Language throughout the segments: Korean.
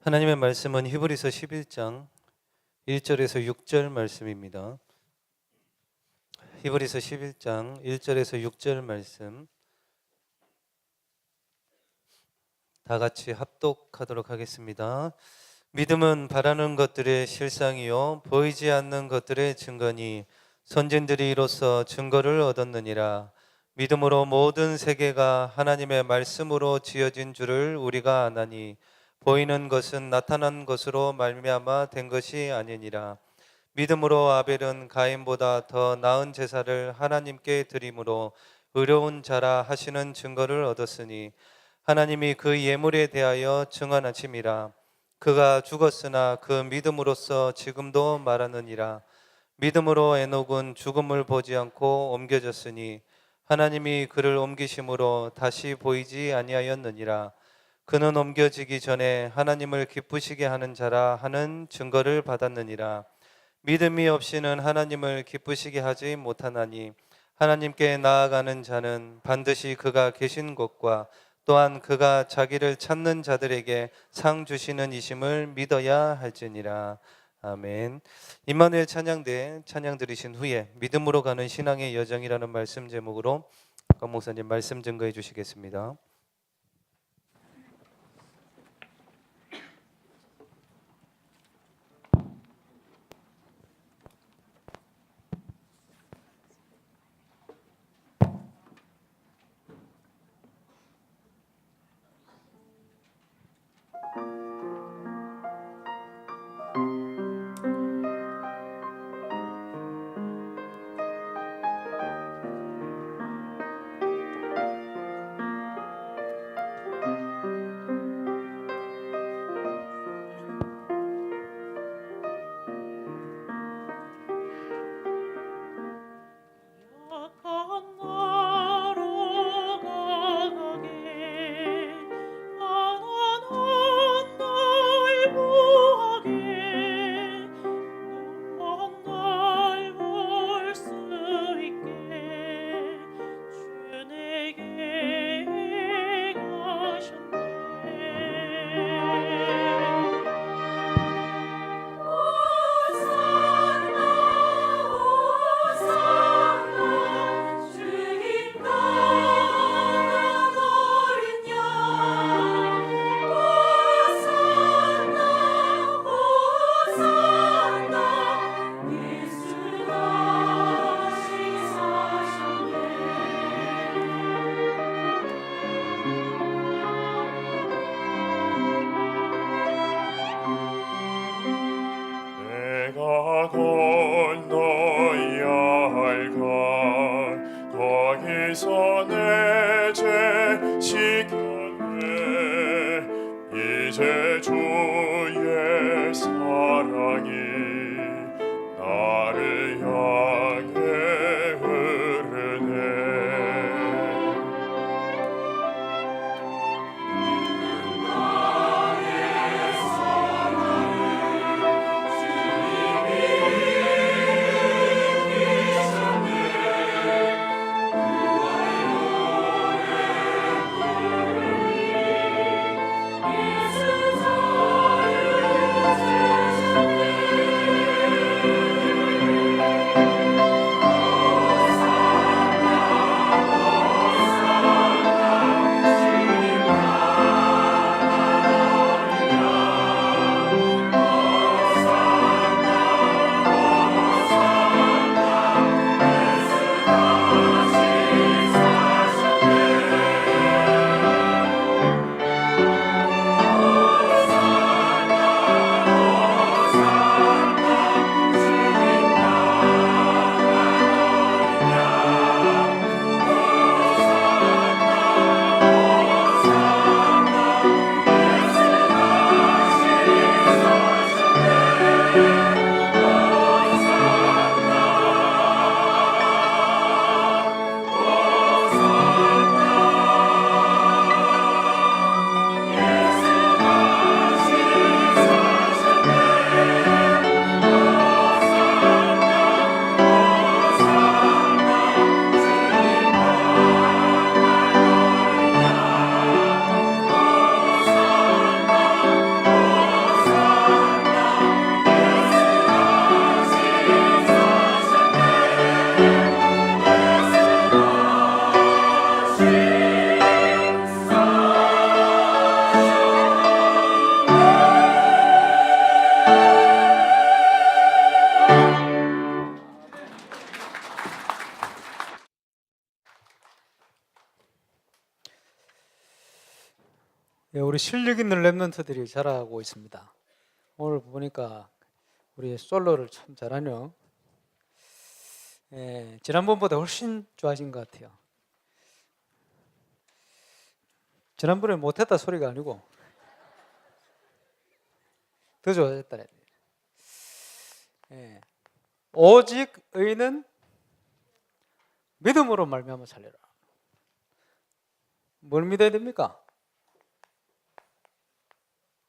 하나님의 말씀은 히브리서 11장 1절에서 6절 말씀입니다. 히브리서 11장 1절에서 6절 말씀 다 같이 합독하도록 하겠습니다. 믿음은 바라는 것들의 실상이요 보이지 않는 것들의 증거니 선진들이 이로써 증거를 얻었느니라. 믿음으로 모든 세계가 하나님의 말씀으로 지어진 줄을 우리가 아나니 보이는 것은 나타난 것으로 말미암아 된 것이 아니니라. 믿음으로 아벨은 가인보다 더 나은 제사를 하나님께 드림으로 의로운 자라 하시는 증거를 얻었으니 하나님이 그 예물에 대하여 증언하심이라. 그가 죽었으나 그 믿음으로써 지금도 말하느니라. 믿음으로 에녹은 죽음을 보지 않고 옮겨졌으니 하나님이 그를 옮기심으로 다시 보이지 아니하였느니라. 그는 옮겨지기 전에 하나님을 기쁘시게 하는 자라 하는 증거를 받았느니라. 믿음이 없이는 하나님을 기쁘시게 하지 못하나니 하나님께 나아가는 자는 반드시 그가 계신 곳과 또한 그가 자기를 찾는 자들에게 상 주시는 이심을 믿어야 할지니라. 아멘. 임마누엘 찬양대 찬양 들으신 후에 믿음으로 가는 신앙의 여정이라는 말씀 제목으로 강 목사님 말씀 증거해 주시겠습니다. 거기서 내 죄 씻겼네. 이제 주의 사랑이 나를 향해 흐르네. 나의 사랑을 주님이 예수 우리 실력 있는 랩런트들이 자라고 있습니다. 오늘 보니까 우리 솔로를 참 잘하네요. 지난번보다 훨씬 좋아진 것 같아요. 지난번에 못했다 소리가 아니고 더 좋아졌다. 오직 의인은 믿음으로 말미암아 살리라. 뭘 믿어야 됩니까?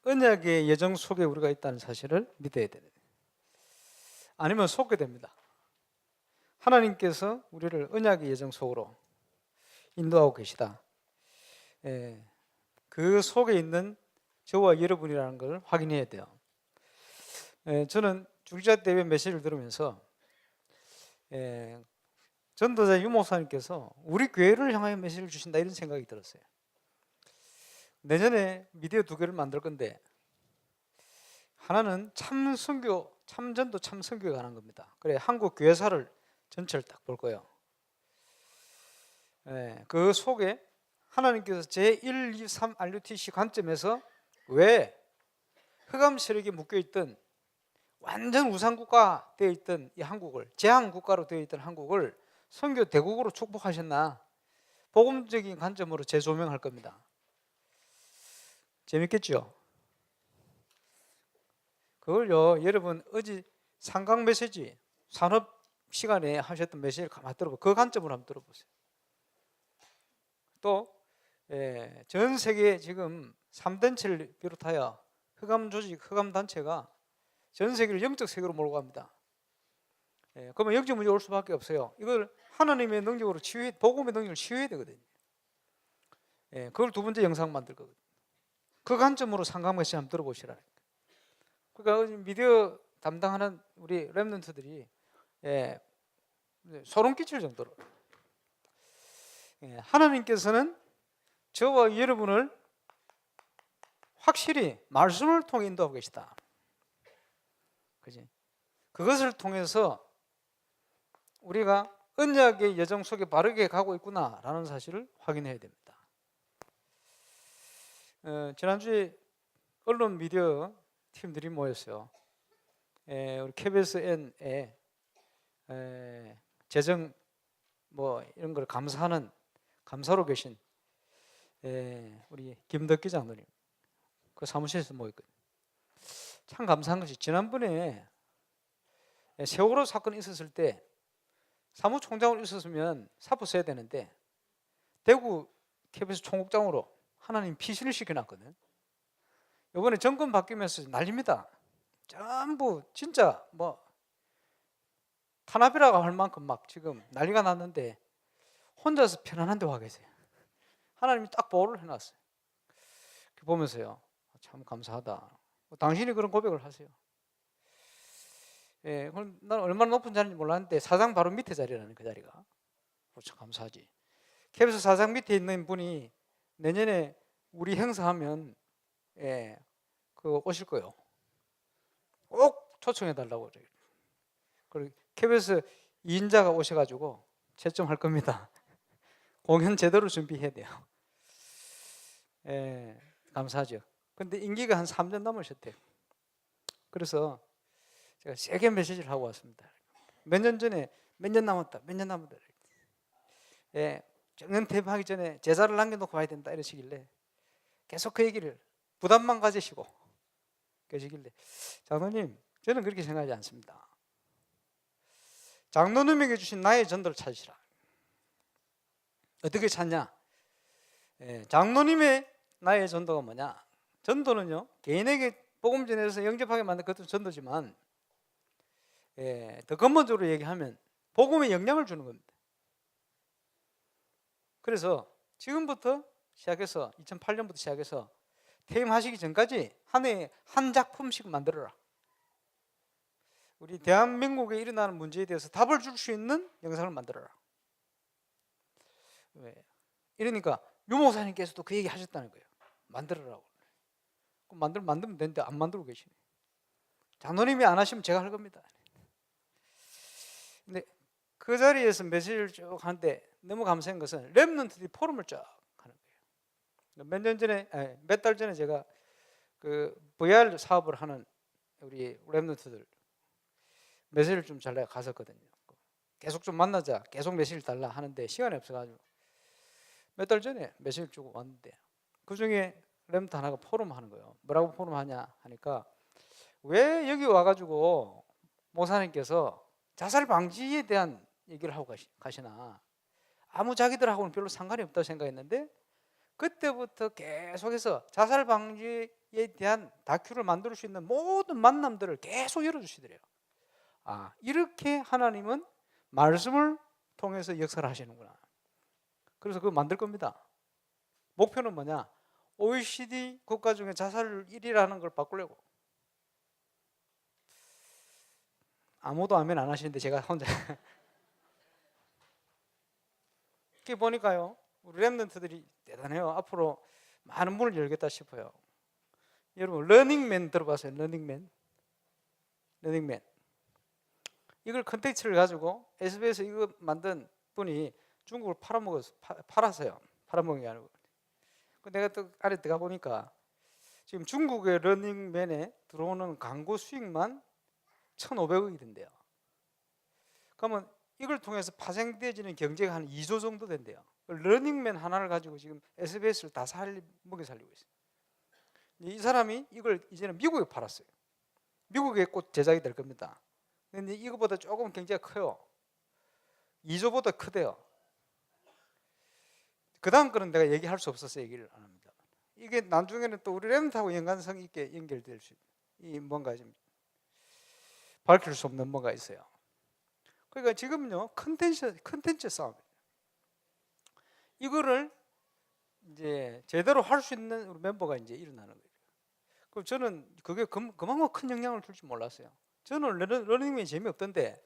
언약의 예정 속에 우리가 있다는 사실을 믿어야 돼요. 아니면 속게 됩니다. 하나님께서 우리를 언약의 예정 속으로 인도하고 계시다. 그 속에 있는 저와 여러분이라는 걸 확인해야 돼요. 저는 주기자 대회 메시지를 들으면서 전도자 유목사님께서 우리 교회를 향하여 메시지를 주신다 이런 생각이 들었어요. 내년에 미디어 2개를 만들 건데 하나는 참 선교, 참전도 참 선교에 관한 겁니다. 그래 한국 교회사를 전체를 딱 볼 거예요. 그 속에 하나님께서 제1, 2, 3 RUTC 관점에서 왜 흑암 세력에 묶여있던 완전 우상국가 되어 있던 이 한국을 제한국가로 되어 있던 한국을 선교 대국으로 축복하셨나 복음적인 관점으로 재조명할 겁니다. 재밌겠죠? 그걸요 여러분 어제 상강 메시지 산업 시간에 하셨던 메시지를 가만히 들어보세요. 그 관점으로 한번 들어보세요. 또 전 세계 지금 3단체를 비롯하여 흑암 조직, 흑암 단체가 전 세계를 영적 세계로 몰고 갑니다. 그러면 영적 문제 올 수밖에 없어요. 이걸 하나님의 능력으로 치유해, 복음의 능력을 치유해야 되거든요. 그걸 두 번째 영상 만들 거거든요. 그 관점으로 상강 메시지 한번 들어보시라. 그러니까 미디어 담당하는 우리 랩런트들이 소름 끼칠 정도로 하나님께서는 저와 여러분을 확실히 말씀을 통해 인도하고 계시다. 그지? 그것을 통해서 우리가 언약의 여정 속에 바르게 가고 있구나라는 사실을 확인해야 됩니다. 지난주에 언론 미디어 팀들이 모였어요. 우리 KBSN에 재정 뭐 이런 걸 감사하는 감사로 계신 우리 김덕기 장로님 그 사무실에서 모였거든요. 참 감사한 것이 지난번에 세월호 사건이 있었을 때 사무총장으로 있었으면 사표 써야 되는데 대구 KBS 총국장으로 하나님 피신을 시켜놨거든. 이번에 정권 바뀌면서 난립니다. 전부 진짜 뭐 탄압이라고 할 만큼 막 지금 난리가 났는데 혼자서 편안한 데 와 계세요. 하나님이 딱 보호를 해놨어요. 보면서요 참 감사하다. 당신이 그런 고백을 하세요. 그럼 난 얼마나 높은 자리인지 몰랐는데 사장 바로 밑에 자리라는 그 자리가 참 감사하지. KBS 사장 밑에 있는 분이 내년에 우리 행사하면 그 오실 거예요. 꼭 초청해 달라고 그래요. 그리고 KBS 2인자가 오셔가지고 채점할 겁니다. 공연 제대로 준비해야 돼요. 감사하죠. 근데 임기가 한 3년 남으셨대요. 그래서 제가 세게 메시지를 하고 왔습니다. 몇 년 전에 몇 년 남았다. 정년 퇴임하기 전에 제자를 남겨놓고 와야 된다 이러시길래 계속 그 얘기를 부담만 가지시고 계시길래 장로님 저는 그렇게 생각하지 않습니다. 장로님에게 주신 나의 전도를 찾으시라. 어떻게 찾냐? 장로님의 나의 전도가 뭐냐? 전도는요 개인에게 복음 전해서 영접하게 만든 것도 전도지만 더 근본적으로 얘기하면 복음에 영향을 주는 겁니다. 그래서 지금부터 시작해서 2008년부터 시작해서 퇴임하시기 전까지 한 해에 한 작품씩 만들어라. 우리 대한민국에 일어나는 문제에 대해서 답을 줄 수 있는 영상을 만들어라. 이러니까 유 목사님께서도 그 얘기 하셨다는 거예요. 만들어라고. 만들면 되는데 안 만들고 계시네. 장로님이 안 하시면 제가 할 겁니다. 근데 그 자리에서 메시지를 쭉 하는데 너무 감사한 것은 렘넌트들이 포럼을 쫙 하는 거예요. 몇 달 전에 제가 그 VR 사업을 하는 우리 랩런트들 메시지를 좀 잘라 갔었거든요. 계속 좀 만나자, 계속 메시지를 달라 하는데 시간이 없어가지고 몇 달 전에 메시지를 주고 왔는데 그 중에 랩런트 하나가 포럼 하는 거예요. 뭐라고 포럼 하냐 하니까 왜 여기 와가지고 목사님께서 자살 방지에 대한 얘기를 하고 가시나, 아무 자기들하고는 별로 상관이 없다고 생각했는데 그때부터 계속해서 자살 방지에 대한 다큐를 만들 수 있는 모든 만남들을 계속 열어주시더래요. 아, 이렇게 하나님은 말씀을 통해서 역사를 하시는구나. 그래서 그거 만들 겁니다. 목표는 뭐냐? OECD 국가 중에 자살률 1위라는 걸 바꾸려고. 아무도 아멘 안 하시는데 제가 혼자 이렇게 보니까요, 우리 랩런트들이 대단해요. 앞으로 많은 문을 열겠다 싶어요. 여러분, 러닝맨 들어봤어요? 러닝맨. 이걸 컨텐츠를 가지고 SBS 이거 만든 분이 중국을 팔았어요. 팔아먹은 게 아니고. 내가 또 안에 들어가 보니까 지금 중국의 러닝맨에 들어오는 광고 수익만 1,500억이 된대요. 그러면 이걸 통해서 파생되어지는 경제가 한 2조 정도 된대요. 러닝맨 하나를 가지고 지금 SBS를 다 먹여 살리고 있어요. 이 사람이 이걸 이제는 미국에 팔았어요. 미국에 곧 제작이 될 겁니다. 근데 이거보다 조금 경제가 커요. 2조보다 크대요. 그 다음 거는 내가 얘기할 수 없어서 얘기를 안 합니다. 이게 나중에는 또 우리 랩런트하고 연관성 있게 연결될 수 있는, 이 뭔가 좀 밝힐 수 없는 뭔가 있어요. 그러니까 지금요, 컨텐츠 싸움. 이거를 이제 제대로 할 수 있는 우리 멤버가 이제 일어나는 거예요. 그럼 저는 그게 그만큼 큰 영향을 줄 줄 몰랐어요. 저는 러닝맨이 재미없던데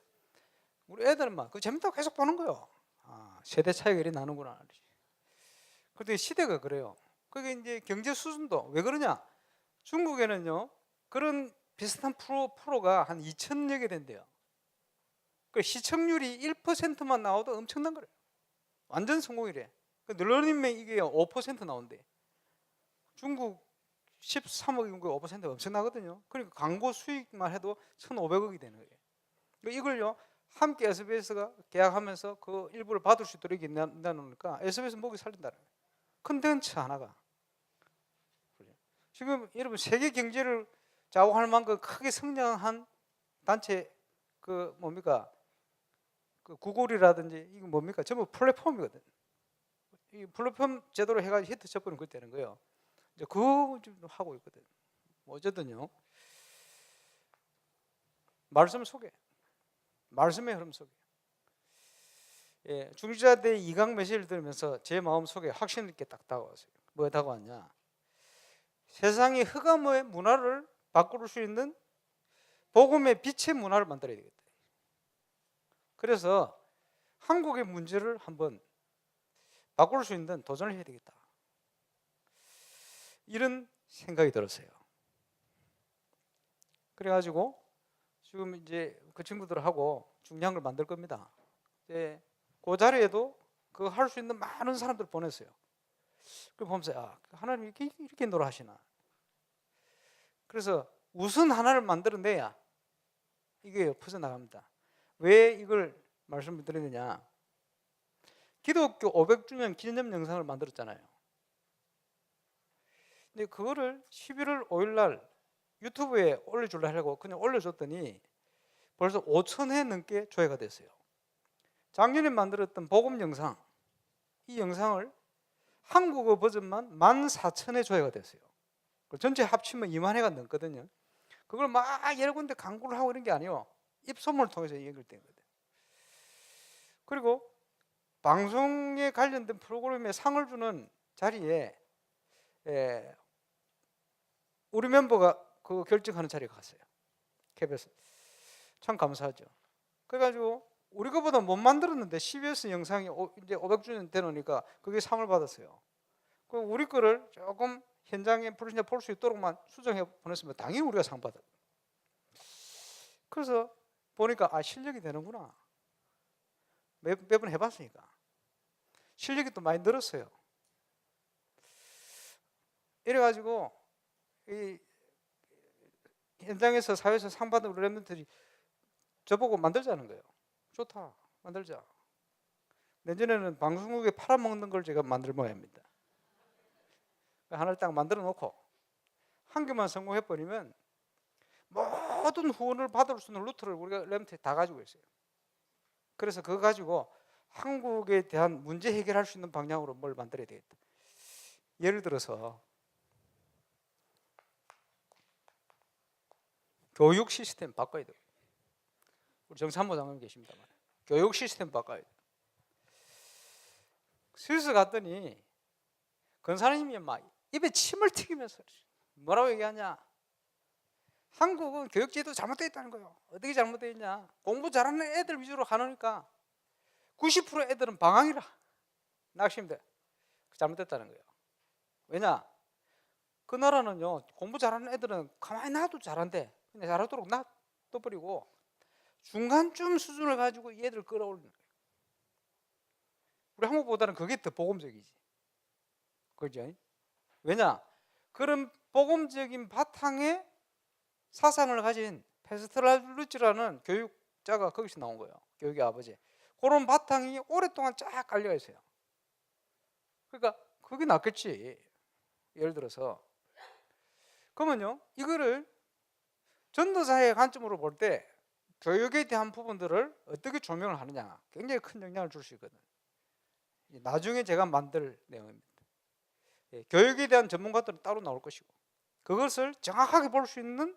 우리 애들만 그 재밌다고 계속 보는 거예요. 아, 세대 차이가 이렇게 나는구나. 그런데 시대가 그래요. 그게 이제 경제 수준도 왜 그러냐? 중국에는요, 그런 비슷한 프로가 한 2,000여 개 된대요. 그 시청률이 1%만 나와도 엄청난 거래요. 완전 성공이래. 근데 러닝맨 이게 5% 나온대. 중국 13억 인구 5%가 엄청나거든요. 그러니까 광고 수익만 해도 1,500억이 되는 거예요. 이걸요, 함께 SBS가 계약하면서 그 일부를 받을 수 있도록 내놓으니까 SBS 목이 살린다는 거예요. 컨텐츠 하나가. 지금 여러분, 세계 경제를 좌우할 만큼 크게 성장한 단체 그 뭡니까? 그 구글이라든지 이거 뭡니까? 전부 플랫폼이거든. 이 플랫폼 제도로 해가지고 히트 쳐버리면 그렇게 되는 거예요. 이제 그거 좀 하고 있거든. 어쨌든요, 말씀 속에, 말씀의 흐름 속에, 예, 중지자대 2강 메시지를 들으면서 제 마음 속에 확신 있게 딱 다가왔어요. 뭐가 다가왔냐? 세상의 흑암의 문화를 바꿀 수 있는 복음의 빛의 문화를 만들어야 되겠다. 그래서 한국의 문제를 한번 바꿀 수 있는 도전을 해야 되겠다. 이런 생각이 들었어요. 그래가지고 지금 이제 그 친구들하고 중요한 걸 만들 겁니다. 그 자리에도 그거 할 수 있는 많은 사람들 보냈어요. 그 보면서 아, 하나님 이렇게 노래하시나. 그래서 우선 하나를 만들어내야 이게 퍼져나갑니다. 왜 이걸 말씀을 드리느냐? 기독교 500주년 기념 영상을 만들었잖아요. 근데 그거를 11월 5일 날 유튜브에 올려주려 하려고 그냥 올려줬더니 벌써 5,000회 넘게 조회가 됐어요. 작년에 만들었던 복음 영상, 이 영상을 한국어 버전만 14,000회 조회가 됐어요. 전체 합치면 2만 회가 넘거든요. 그걸 막 여러 군데 광고를 하고 이런 게 아니에요. 입소문을 통해서 연결된 거예요. 그리고 방송에 관련된 프로그램에 상을 주는 자리에 우리 멤버가 그 결정하는 자리에 갔어요. KBS. 참 감사하죠. 그래가지고 우리 거보다 못 만들었는데 CBS 영상이 이제 500주년 되노니까 그게 상을 받았어요. 그 우리 거를 조금 현장에 볼 수 있도록만 수정해 보냈으면 당연히 우리가 상 받아요. 그래서 보니까 아, 실력이 되는구나. 몇 번 해봤으니까 실력이 또 많이 늘었어요. 이래가지고 이 현장에서 사회에서 상 받은 우리 랩런트들이 저보고 만들자는 거예요. 좋다, 만들자. 내년에는 방송국에 팔아먹는 걸 제가 만들 모양입니다. 하나를 딱 만들어 놓고 한 개만 성공해버리면 모든 후원을 받을 수 있는 루트를 우리가 랩런트에 다 가지고 있어요. 그래서 그거 가지고 한국에 대한 문제 해결할 수 있는 방향으로 뭘 만들어야 되겠다. 예를 들어서 교육 시스템 바꿔야 돼요. 우리 정参谋장관 계십니다만 교육 시스템 바꿔야 돼요. 스위스 갔더니 권사님이 막 입에 침을 튀기면서 뭐라고 얘기하냐? 한국은 교육제도 잘못되어 있다는 거예요. 어떻게 잘못되어 있냐? 공부 잘하는 애들 위주로 가놓으니까 90% 애들은 방황이라 낙심돼. 잘못됐다는 거예요. 왜냐? 그 나라는요 공부 잘하는 애들은 가만히 놔도 잘한대. 그냥 잘하도록 놔둬버리고 중간쯤 수준을 가지고 이 애들 끌어올리는 거예요. 우리 한국보다는 그게 더 복음적이지. 그죠? 왜냐? 그런 복음적인 바탕에 사상을 가진 페스트랄루치라는 교육자가 거기서 나온 거예요. 교육의 아버지. 그런 바탕이 오랫동안 쫙 깔려 있어요. 그러니까 그게 낫겠지. 예를 들어서 그러면요 이거를 전도사의 관점으로 볼 때 교육에 대한 부분들을 어떻게 조명을 하느냐 굉장히 큰 영향을 줄 수 있거든. 나중에 제가 만들 내용입니다. 교육에 대한 전문가들은 따로 나올 것이고 그것을 정확하게 볼 수 있는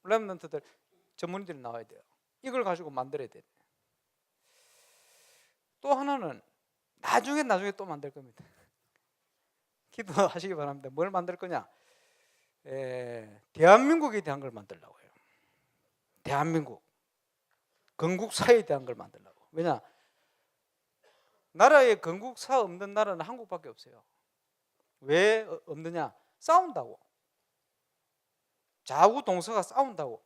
랩런트들 전문인들이 나와야 돼요. 이걸 가지고 만들어야 돼요. 또 하나는 나중에 또 만들 겁니다. 기도하시기 바랍니다. 뭘 만들 거냐? 대한민국에 대한 걸 만들려고 해요. 대한민국 건국사에 대한 걸 만들려고. 왜냐? 나라에 건국사 없는 나라는 한국밖에 없어요. 왜 없느냐? 싸운다고. 좌우 동서가 싸운다고.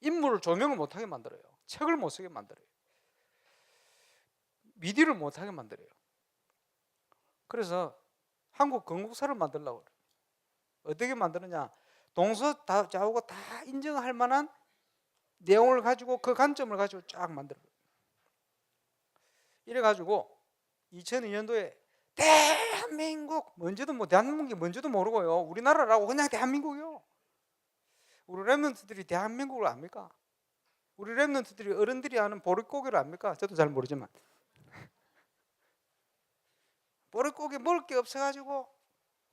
인물을 조명을 못하게 만들어요. 책을 못 쓰게 만들어요. 미디어를 못하게 만들어요. 그래서 한국 건국사를 만들려고 그래요. 어떻게 만드느냐? 동서 좌우가 다 인정할 만한 내용을 가지고 그 관점을 가지고 쫙 만들어요. 이래가지고 2002년도에 대한민국 뭔지도 대한민국이 뭔지도 모르고요. 우리나라라고 그냥 대한민국이요. 우리 랩런트들이 대한민국을 압니까? 우리 랩런트들이 어른들이 아는 보릿고개를 압니까? 저도 잘 모르지만 보릿고개 먹을 게 없어가지고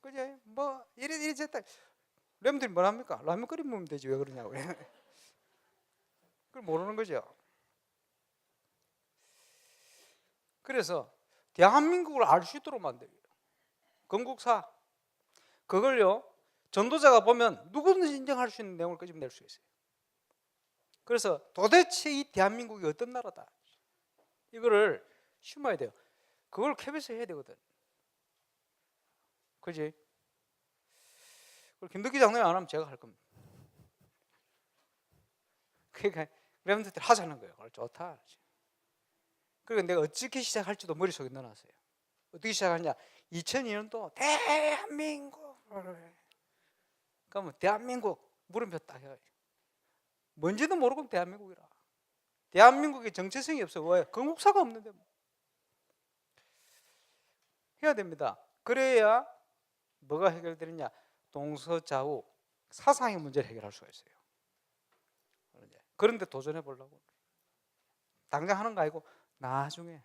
그제 뭐 이리 저다 랩런트들이 뭘 합니까? 라면 끓여 먹으면 되지 왜 그러냐고. 그걸 모르는 거죠. 그래서 대한민국을 알 수 있도록 만들어요. 건국사 그걸요 전도자가 보면 누구든지 인정할 수 있는 내용을 끄집어낼 수 있어요. 그래서 도대체 이 대한민국이 어떤 나라다 이거를 심어야 돼요. 그걸 KBS 해야 되거든. 그지? 그걸 김덕기 장로님 안 하면 제가 할 겁니다. 그러니까 랩런트들 하자는 거예요. 그걸 좋다. 그리고 내가 어떻게 시작할지도 머릿속에 넣어놨어요. 어떻게 시작하냐? 2002년도 대한민국. 그러면 대한민국 물음표 딱 해요. 뭔지도 모르고 대한민국이라. 대한민국의 정체성이 없어. 왜? 건국사가 없는데 뭐. 해야 됩니다. 그래야 뭐가 해결되느냐? 동서좌우 사상의 문제를 해결할 수가 있어요. 그런데 도전해 보려고. 당장 하는 거 아니고 나중에.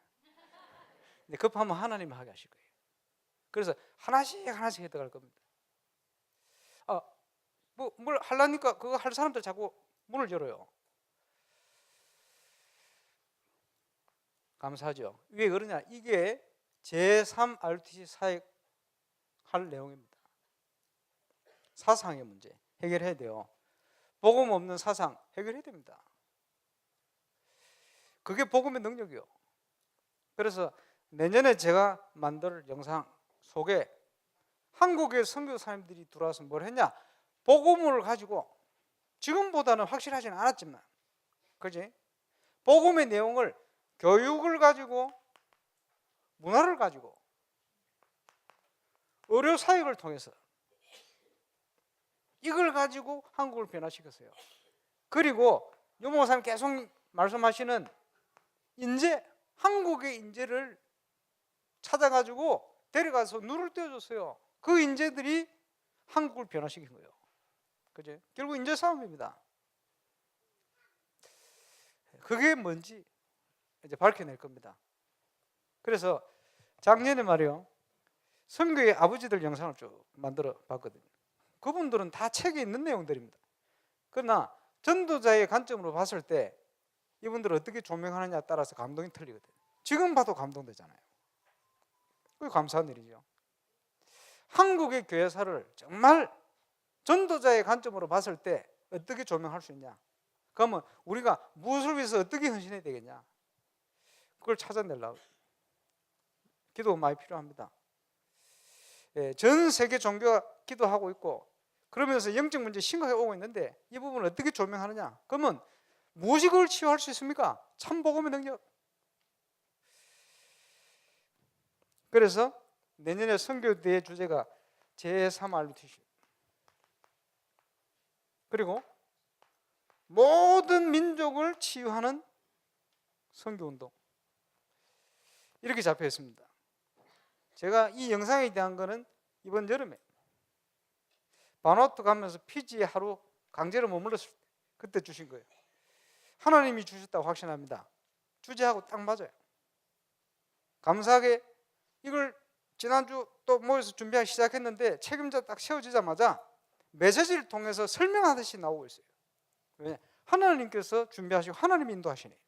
급하면 하나님이 하게 하실 거예요. 그래서 하나씩 해석할 겁니다. 뭘 하려니까 그거 할 사람들 자꾸 문을 열어요. 감사하죠. 왜 그러냐? 이게 제3 RTC 사역 할 내용입니다. 사상의 문제 해결해야 돼요. 복음 없는 사상 해결해야 됩니다. 그게 복음의 능력이요. 그래서 내년에 제가 만들 영상 속에 한국의 선교사님들이 들어와서 뭘 했냐? 복음을 가지고 지금보다는 확실하지는 않았지만 그지? 복음의 내용을 교육을 가지고 문화를 가지고 의료 사역을 통해서 이걸 가지고 한국을 변화시켰어요. 그리고 요 목사님 계속 말씀하시는 인재, 한국의 인재를 찾아가지고 데려가서 눈을 떼어줬어요. 그 인재들이 한국을 변화시킨 거예요. 그죠? 결국 인재 싸움입니다. 그게 뭔지 이제 밝혀낼 겁니다. 그래서 작년에 말이요, 선교의 아버지들 영상을 쭉 만들어 봤거든요. 그분들은 다 책에 있는 내용들입니다. 그러나 전도자의 관점으로 봤을 때 이분들을 어떻게 조명하느냐에 따라서 감동이 틀리거든요. 지금 봐도 감동되잖아요. 그게 감사한 일이죠. 한국의 교회사를 정말 전도자의 관점으로 봤을 때 어떻게 조명할 수 있냐? 그러면 우리가 무엇을 위해서 어떻게 헌신해야 되겠냐? 그걸 찾아내려고 기도가 많이 필요합니다. 전 세계 종교가 기도하고 있고 그러면서 영적 문제 심각하게 오고 있는데 이 부분을 어떻게 조명하느냐? 그러면 무엇이 그걸 치유할 수 있습니까? 참 복음의 능력. 그래서 내년에 선교대회 주제가 제3RUTC. 그리고 모든 민족을 치유하는 선교운동. 이렇게 잡혀 있습니다. 제가 이 영상에 대한 거는 이번 여름에 바누아투 가면서 피지에 하루 강제로 머물렀을 때 그때 주신 거예요. 하나님이 주셨다고 확신합니다. 주제하고 딱 맞아요. 감사하게 이걸 지난주 또 모여서 준비하기 시작했는데 책임자 딱 세워지자마자 메시지를 통해서 설명하듯이 나오고 있어요. 왜? 하나님께서 준비하시고 하나님이 인도하시네.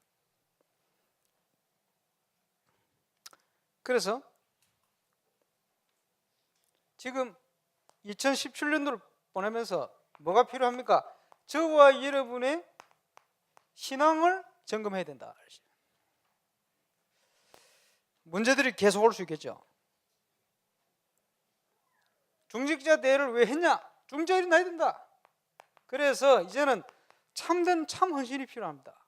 그래서 지금 2017년도를 보내면서 뭐가 필요합니까? 저와 여러분의 신앙을 점검해야 된다. 문제들이 계속 올 수 있겠죠. 중직자 대회를 왜 했냐? 중직자 일어나야 된다. 그래서 이제는 참된 참 헌신이 필요합니다.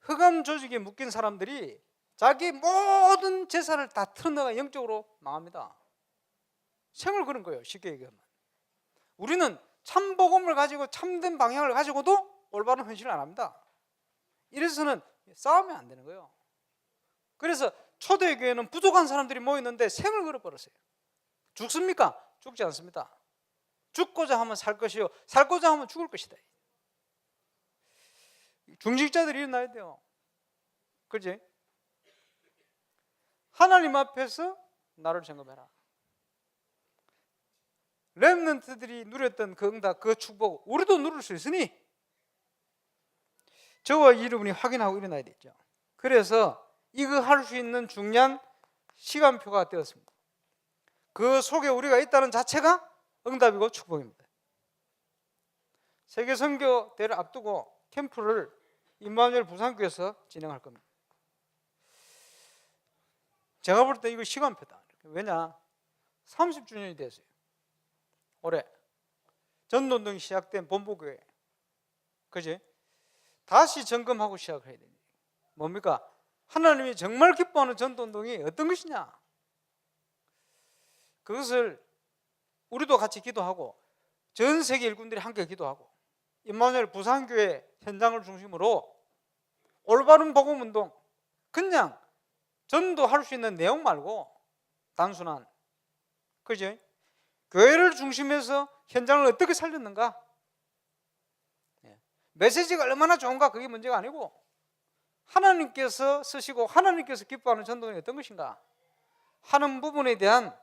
흑암 조직에 묶인 사람들이 자기 모든 재산을 다 털어내가 영적으로 망합니다. 생을 그런 거예요. 쉽게 얘기하면. 우리는 참 복음을 가지고 참된 방향을 가지고도 올바른 헌신을 안 합니다. 이래서는 싸우면 안 되는 거예요. 그래서 초대교회는 부족한 사람들이 모였는데 생을 걸어버렸어요. 죽습니까? 죽지 않습니다. 죽고자 하면 살 것이요 살고자 하면 죽을 것이다. 중직자들이 일어나야 돼요. 그렇지? 하나님 앞에서 나를 점검해라. 렘넌트들이 누렸던 그 응답, 그 축복 우리도 누릴 수 있으니 저와 여러분이 확인하고 일어나야 되죠. 그래서 이거 할 수 있는 중요한 시간표가 되었습니다. 그 속에 우리가 있다는 자체가 응답이고 축복입니다. 세계 선교 대회를 앞두고 캠프를 임마누엘 부산교에서 진행할 겁니다. 제가 볼 때 이거 시간표다. 왜냐? 30주년이 됐어요. 올해 전도운동이 시작된 본부교회, 그지? 다시 점검하고 시작해야 됩니다. 뭡니까? 하나님이 정말 기뻐하는 전도운동이 어떤 것이냐? 그것을 우리도 같이 기도하고 전 세계 일꾼들이 함께 기도하고 임마누엘 부산교회 현장을 중심으로 올바른 복음운동, 그냥 전도할 수 있는 내용 말고 단순한, 그죠? 교회를 중심해서 현장을 어떻게 살렸는가? 메시지가 얼마나 좋은가 그게 문제가 아니고 하나님께서 쓰시고 하나님께서 기뻐하는 전도는 어떤 것인가 하는 부분에 대한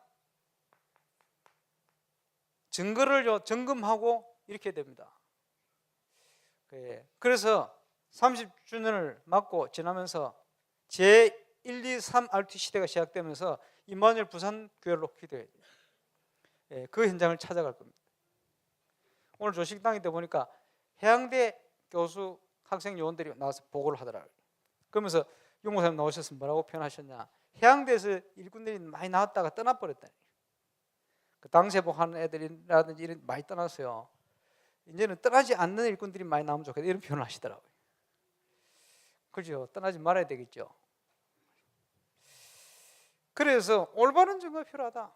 증거를 점검하고 이렇게 됩니다. 그래서 30주년을 맞고 지나면서 제1, 2, 3 RT 시대가 시작되면서 임마누엘 부산 교회로 기도해야 돼요. 그 현장을 찾아갈 겁니다. 오늘 조식당일 때 보니까 해양대 교수 학생 요원들이 나와서 보고를 하더라고요. 그러면서 용 목사님 나오셨으면 뭐라고 표현하셨냐? 해양대에서 일꾼들이 많이 나왔다가 떠나버렸다니. 그 당세복하는 애들이라든지 이런 많이 떠났어요. 이제는 떠나지 않는 일꾼들이 많이 나오면 좋겠다 이런 표현을 하시더라고요. 그죠? 떠나지 말아야 되겠죠. 그래서 올바른 증거가 필요하다.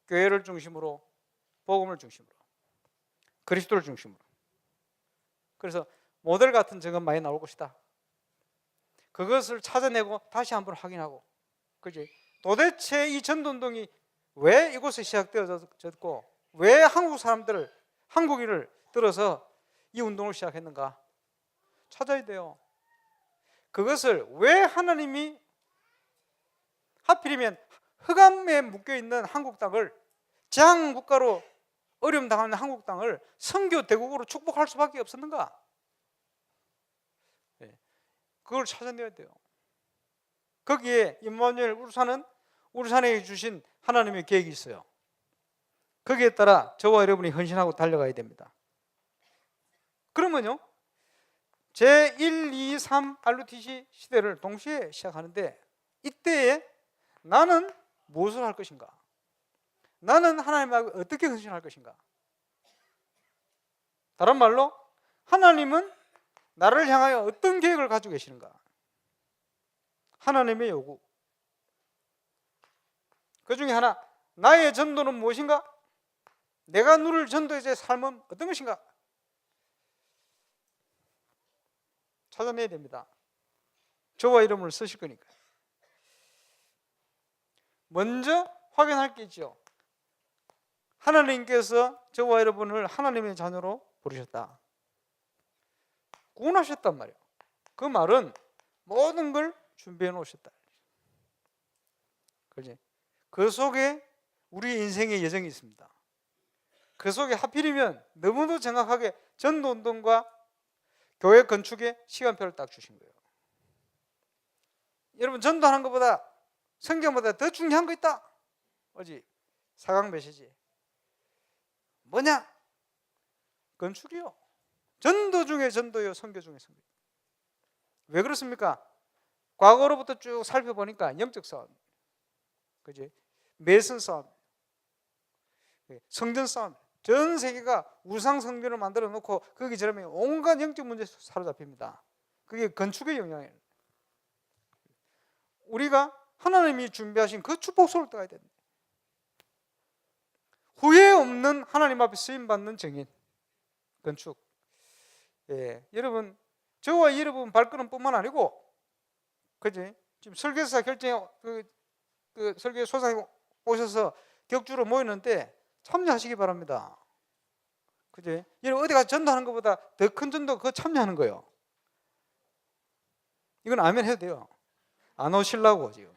교회를 중심으로, 복음을 중심으로, 그리스도를 중심으로. 그래서 모델 같은 증거 많이 나올 것이다. 그것을 찾아내고 다시 한번 확인하고, 그지? 도대체 이 전도운동이 왜 이곳에 시작되어졌고, 왜 한국 사람들을, 한국인을 들어서 이 운동을 시작했는가 찾아야 돼요. 그것을 왜 하나님이 하필이면 흑암에 묶여있는 한국 땅을, 재앙 국가로 어려움 당하는 한국 땅을 선교 대국으로 축복할 수밖에 없었는가? 그걸 찾아내야 돼요. 거기에 임마누엘 울산에 주신 하나님의 계획이 있어요. 거기에 따라 저와 여러분이 헌신하고 달려가야 됩니다. 그러면요, 제1, 2, 3 RUTC 시대를 동시에 시작하는데, 이때에 나는 무엇을 할 것인가? 나는 하나님하고 어떻게 헌신할 것인가? 다른 말로 하나님은 나를 향하여 어떤 계획을 가지고 계시는가? 하나님의 요구. 그 중에 하나, 나의 전도는 무엇인가? 내가 누릴 전도의 삶은 어떤 것인가? 찾아내야 됩니다. 저와 이름을 쓰실 거니까. 먼저 확인할 게 있죠. 하나님께서 저와 여러분을 하나님의 자녀로 부르셨다. 구원하셨단 말이에요. 그 말은 모든 걸 준비해 놓으셨다. 그렇지? 그 속에 우리 인생의 여정이 있습니다. 그 속에 하필이면 너무도 정확하게 전도운동과 교회 건축의 시간표를 딱 주신 거예요. 여러분, 전도하는 것보다, 성경보다 더 중요한 거 있다. 뭐지? 4강 메시지 뭐냐? 건축이요. 전도 중에 전도요, 선교 중에 선교. 왜 그렇습니까? 과거로부터 쭉 살펴보니까 영적 싸움, 그지? 매선 싸움, 성전 싸움. 전 세계가 우상 성전을 만들어 놓고 거기 저러면 온갖 영적 문제에 사로잡힙니다. 그게 건축의 영향이에요. 우리가 하나님이 준비하신 그 축복 속을 떠야 됩니다. 후회 없는 하나님 앞에 쓰임 받는 증인, 건축. 여러분, 저와 여러분 발걸음뿐만 아니고, 그지? 지금 설교사 결정 그 설교 소장님 오셔서 격주로 모이는데 참여하시기 바랍니다. 그지? 여러분, 어디 가서 전도하는 것보다 더 큰 전도 그거 참여하는 거예요. 이건 아멘 해도 돼요. 안 오시려고 지금.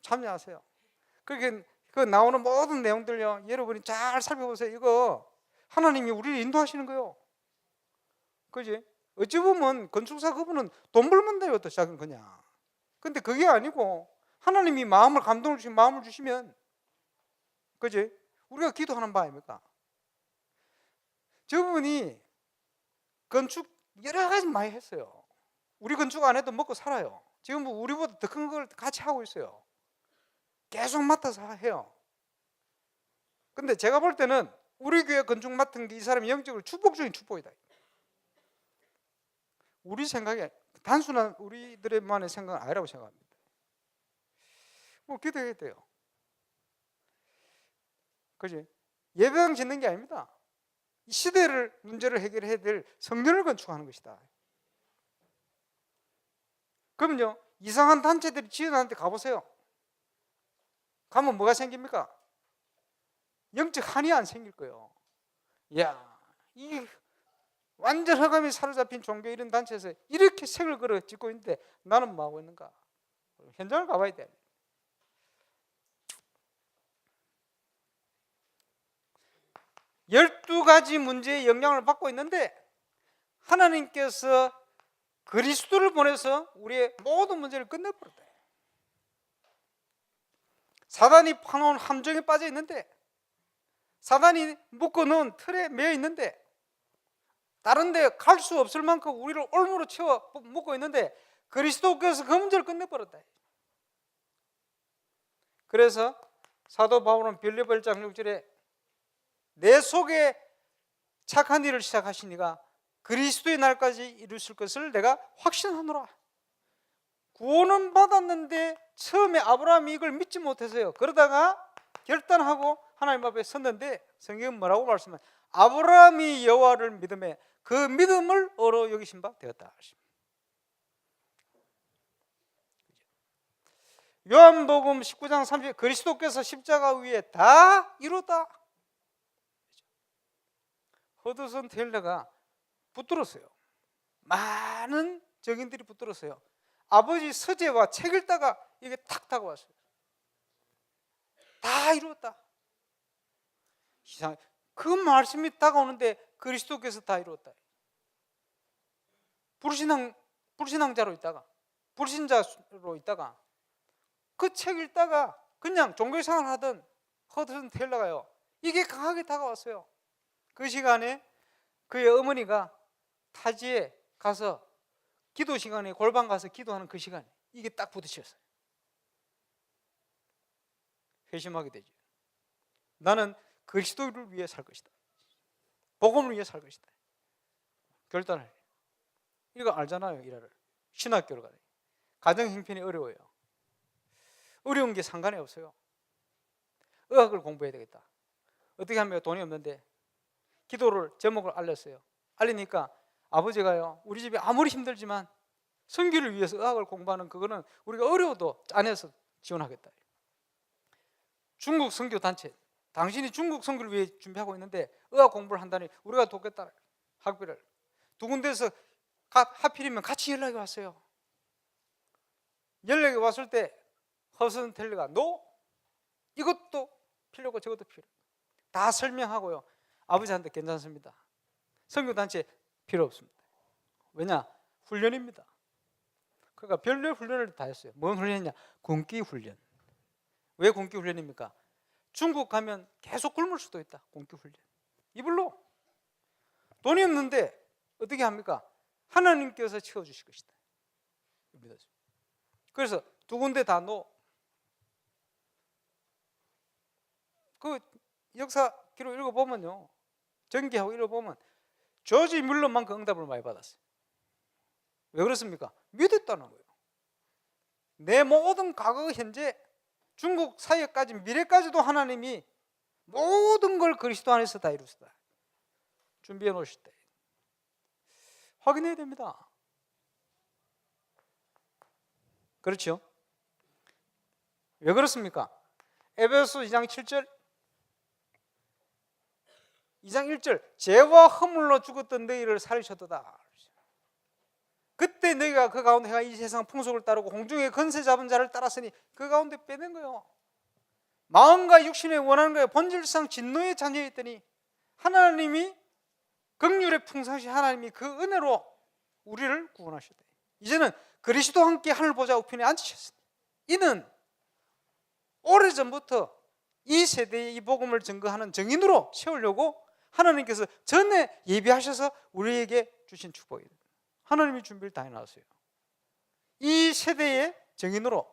참여하세요. 그렇게 그 나오는 모든 내용들요, 여러분이 잘 살펴보세요. 이거 하나님이 우리를 인도하시는 거예요. 그지? 어찌 보면 건축사 그분은 돈 벌면 돼요, 또 작은 그냥. 근데 그게 아니고 하나님이 마음을 감동을 주시면, 마음을 주시면, 그지? 우리가 기도하는 바 아닙니까? 저분이 건축 여러 가지 많이 했어요. 우리 건축 안 해도 먹고 살아요. 지금 우리보다 더 큰 걸 같이 하고 있어요. 계속 맡아서 해요. 근데 제가 볼 때는 우리 교회 건축 맡은 게 이 사람이 영적으로 축복 중인 축복이다. 우리 생각에 단순한 우리들만의 생각은 아니라고 생각합니다. 뭐 기도해야 돼요. 그지? 예배당 짓는 게 아닙니다. 이 시대를 문제를 해결해야 될 성전을 건축하는 것이다. 그럼요, 이상한 단체들이 지어놨는데 가보세요. 가면 뭐가 생깁니까? 영적 한이 안 생길 거예요. 야, 이 완전 흑암이 사로잡힌 종교 이런 단체에서 이렇게 색을 걸어 짓고 있는데 나는 뭐 하고 있는가? 현장을 가봐야 돼. 열두 가지 문제의 영향을 받고 있는데 하나님께서 그리스도를 보내서 우리의 모든 문제를 끝내버렸다. 사단이 파놓은 함정에 빠져 있는데, 사단이 묶어놓은 틀에 매여 있는데, 다른 데 갈 수 없을 만큼 우리를 올무로 채워 묶고 있는데 그리스도께서 그 문제를 끝내버렸다. 그래서 사도 바울은 빌립보 1장 6절에 내 속에 착한 일을 시작하시니가 그리스도의 날까지 이루실 것을 내가 확신하노라. 구원은 받았는데 처음에 아브라함이 이걸 믿지 못해서요. 그러다가 결단하고 하나님 앞에 섰는데 성경은 뭐라고 말씀하냐? 아브라함이 여호와를 믿음에 그 믿음을 어로 여기신 바 되었다. 요한복음 19장 30절 그리스도께서 십자가 위에 다 이뤘다. 허드슨 테일러가 붙들었어요. 많은 정인들이 붙들었어요. 아버지 서재와 책 읽다가 이게 탁 다가왔어요. 다 이루었다. 이상, 그 말씀이 다가오는데 그리스도께서 다 이루었다. 불신앙자로 있다가 불신자로 있다가 그 책 읽다가 그냥 종교생활 하던 허드슨 테일러가요. 이게 강하게 다가왔어요. 그 시간에 그의 어머니가 타지에 가서 기도 시간에 골방 가서 기도하는 그 시간에 이게 딱 부딪혔어요. 회심하게 되죠. 나는 그리스도를 위해 살 것이다. 복음을 위해 살 것이다. 결단을 해요. 이거 알잖아요. 일화를. 신학교를 가요. 가정 형편이 어려워요. 어려운 게 상관이 없어요. 의학을 공부해야 되겠다. 어떻게 하면 돈이 없는데 기도를 제목을 알렸어요. 알리니까 아버지가요, 우리 집이 아무리 힘들지만 선교를 위해서 의학을 공부하는 그거는 우리가 어려워도 안에서 지원하겠다. 중국 선교 단체, 당신이 중국 선교를 위해 준비하고 있는데 의학 공부를 한다니 우리가 돕겠다. 학비를 두 군데서 하필이면 같이 연락이 왔어요. 연락이 왔을 때 허슨 텔리가 너 이것도 필요고 저것도 필요. 다 설명하고요. 아버지한테 괜찮습니다. 선교단체 필요 없습니다. 왜냐? 훈련입니다. 그러니까 별별 훈련을 다 했어요. 뭔 훈련이냐? 굶기 훈련. 왜 굶기 훈련입니까? 중국 가면 계속 굶을 수도 있다. 굶기 훈련. 이불로 돈이 없는데 어떻게 합니까? 하나님께서 채워주실 것이다. 그래서 두 군데 다 놓. 그 역사 기록 읽어보면요, 전기하고 읽어보면 조지 뮬러만큼 응답을 많이 받았어요. 왜 그렇습니까? 믿었다는 거예요. 내 모든 과거, 현재, 중국 사회까지, 미래까지도 하나님이 모든 걸 그리스도 안에서 다 이루었다. 준비해 놓으실 때 확인해야 됩니다. 그렇죠? 왜 그렇습니까? 에베소 2장 7절 2장 1절 죄와 허물로 죽었던 너희를 살리셨도다. 그때 너희가 그 가운데 이 세상 풍속을 따르고 공중의 권세 잡은 자를 따랐으니 그 가운데 빼낸 거예요. 마음과 육신의 원하는 거에 본질상 진노의 자녀였더니 하나님이 긍휼의 풍성하신 하나님이 그 은혜로 우리를 구원하셨다. 이제는 그리스도와 함께 하늘 보좌 우편에 앉으셨으니 이는 오래전부터 이 세대의 이 복음을 증거하는 증인으로 세우려고 하나님께서 전에 예비하셔서 우리에게 주신 축복이에요. 하나님이 준비를 다 해놨어요. 이 세대의 증인으로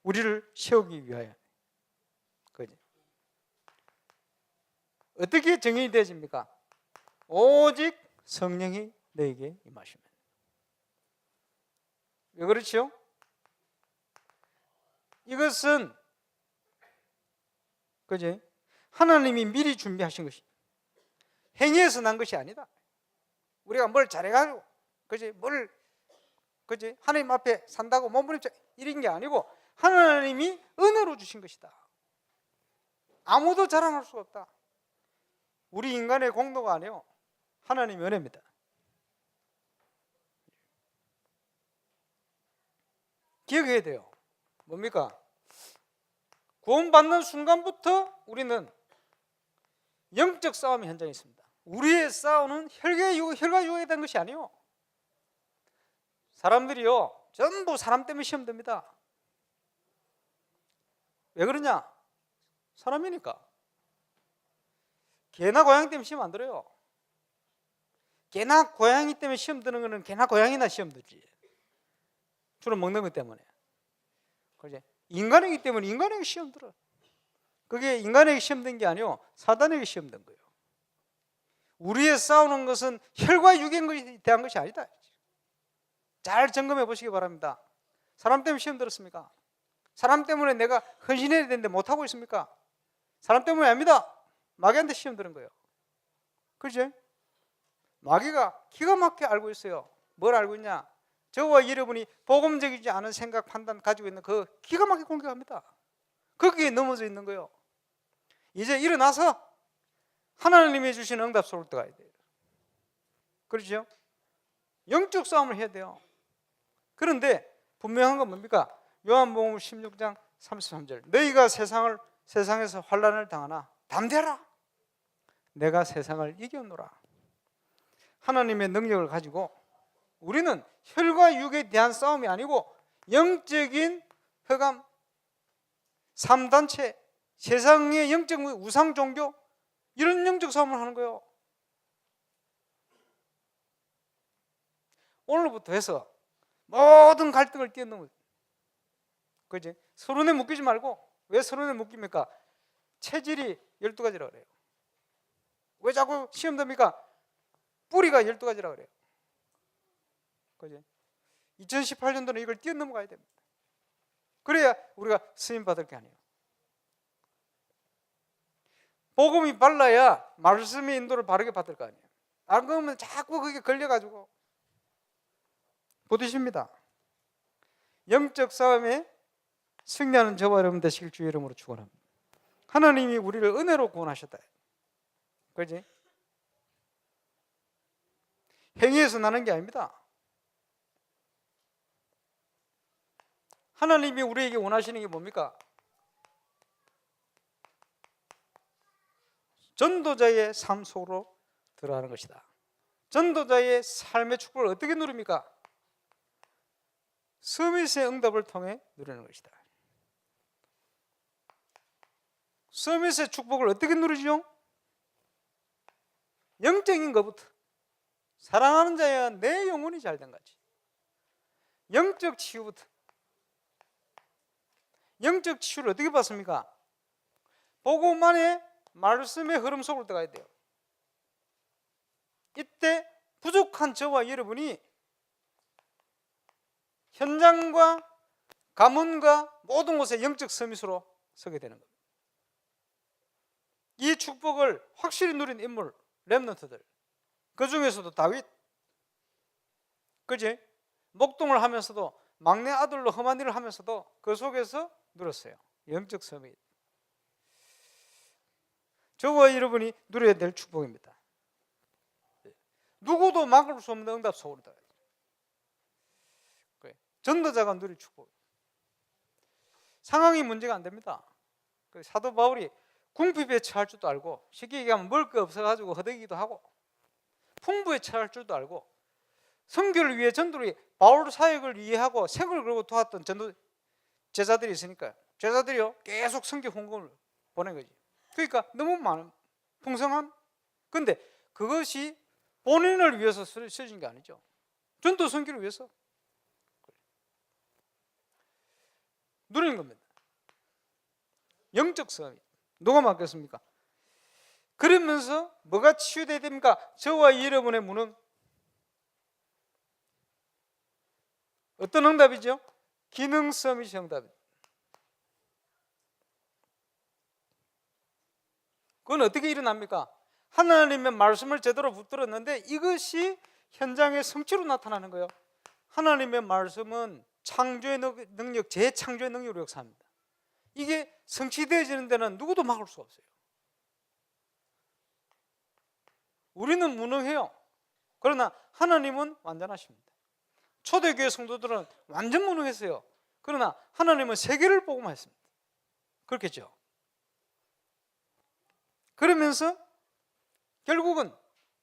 우리를 세우기 위하여. 그지? 어떻게 증인이 되어집니까? 오직 성령이 너에게 임하시면. 왜 그렇죠? 이것은 그지? 하나님이 미리 준비하신 것이 행위에서 난 것이 아니다. 우리가 뭘 잘해가지고 그지? 뭘 그지? 하나님 앞에 산다고 몸부림쳐 이런 게 아니고 하나님이 은혜로 주신 것이다. 아무도 자랑할 수 없다. 우리 인간의 공로가 아니요 하나님의 은혜입니다. 기억해야 돼요. 뭡니까? 구원받는 순간부터 우리는 영적 싸움의 현장에 있습니다. 우리의 싸움은 혈과 육에 대한 것이 아니요. 사람들이요 전부 사람 때문에 시험 듭니다. 왜 그러냐? 사람이니까. 개나 고양이 때문에 시험 안 들어요. 개나 고양이 때문에 시험 드는 거는 개나 고양이나 시험 들지. 주로 먹는 것 때문에. 그렇지? 인간이기 때문에 인간에게 시험 들어. 그게 인간에게 시험 든 게 아니요 사단에게 시험 든 거예요. 우리의 싸우는 것은 혈과 육에 대한 것이 아니다. 잘 점검해 보시기 바랍니다. 사람 때문에 시험 들었습니까? 사람 때문에 내가 헌신해야 되는데 못하고 있습니까? 사람 때문에 아닙니다. 마귀한테 시험 들은 거예요. 그렇지? 마귀가 기가 막히게 알고 있어요. 뭘 알고 있냐? 저와 여러분이 복음적이지 않은 생각, 판단 가지고 있는 그 기가 막히게 공격합니다. 거기에 넘어져 있는 거예요. 이제 일어나서 하나님이 주신 응답 속으로 들어가야 돼요. 그렇죠? 영적 싸움을 해야 돼요. 그런데 분명한 건 뭡니까? 요한복음 16장 33절. 너희가 세상에서 환난을 당하나 담대하라. 내가 세상을 이겼노라. 하나님의 능력을 가지고 우리는 혈과 육에 대한 싸움이 아니고 영적인 흑암, 3단체, 세상의 영적 우상 종교, 이런 영적 싸움을 하는 거예요. 오늘부터 해서 모든 갈등을 뛰어넘어요. 그지? 서론에 묶이지 말고. 왜 서론에 묶입니까? 체질이 12가지라고 그래요. 왜 자꾸 시험 됩니까? 뿌리가 12가지라고 그래요. 그지? 2018년도는 이걸 뛰어넘어가야 됩니다. 그래야 우리가 쓰임 받을 게 아니에요. 복음이 발라야 말씀의 인도를 바르게 받을 거 아니에요. 안 그러면 자꾸 그게 걸려가지고 부딪힙니다. 영적 싸움에 승리하는 저와 여러분 되시길 주의 이름으로 축원합니다. 하나님이 우리를 은혜로 구원하셨다. 그렇지? 행위에서 나는 게 아닙니다. 하나님이 우리에게 원하시는 게 뭡니까? 전도자의 삶 속으로 들어가는 것이다. 전도자의 삶의 축복을 어떻게 누립니까? 서밋의 응답을 통해 누리는 것이다. 서밋의 축복을 어떻게 누리죠? 영적인 것부터. 사랑하는 자야 내 영혼이 잘된 거지. 영적 치유부터. 영적 치유를 어떻게 받습니까? 복음만의 말씀의 흐름 속으로 들어가야 돼요. 이때 부족한 저와 여러분이 현장과 가문과 모든 곳에 영적 서밋으로 서게 되는 겁니다. 이 축복을 확실히 누린 인물, 렘넌트들, 그 중에서도 다윗, 그지? 목동을 하면서도 막내 아들로 험한 일을 하면서도 그 속에서 누렸어요. 영적 서밋. 저와 여러분이 누려야 될 축복입니다. 누구도 막을 수 없는 응답 속으로 들어가요. 전도자가 누릴 축복. 상황이 문제가 안 됩니다. 사도 바울이 궁핍에 처할 줄도 알고, 쉽게 얘기하면 먹을 거 없어가지고 허덕이기도 하고, 풍부에 처할 줄도 알고, 선교를 위해 전도를 바울 사역을 이해하고 생을 걸고 도왔던 전도 제자들이 있으니까 제자들이요 계속 선교 헌금을 보낸 거지. 그러니까 너무 많은 풍성함. 근데 그것이 본인을 위해서 쓰여진 게 아니죠. 전도 선교를 위해서 누리는 겁니다. 영적 싸움. 누가 맡겼습니까? 그러면서 뭐가 치유돼야 됩니까? 저와 여러분의 무능. 어떤 응답이죠? 기능 서밋 응답입니다. 그건 어떻게 일어납니까? 하나님의 말씀을 제대로 붙들었는데 이것이 현장의 성취로 나타나는 거예요. 하나님의 말씀은 창조의 능력, 재창조의 능력으로 역사합니다. 이게 성취되어지는 데는 누구도 막을 수 없어요. 우리는 무능해요. 그러나 하나님은 완전하십니다. 초대교회 성도들은 완전 무능했어요. 그러나 하나님은 세계를 복음화했습니다. 그렇겠죠? 그러면서 결국은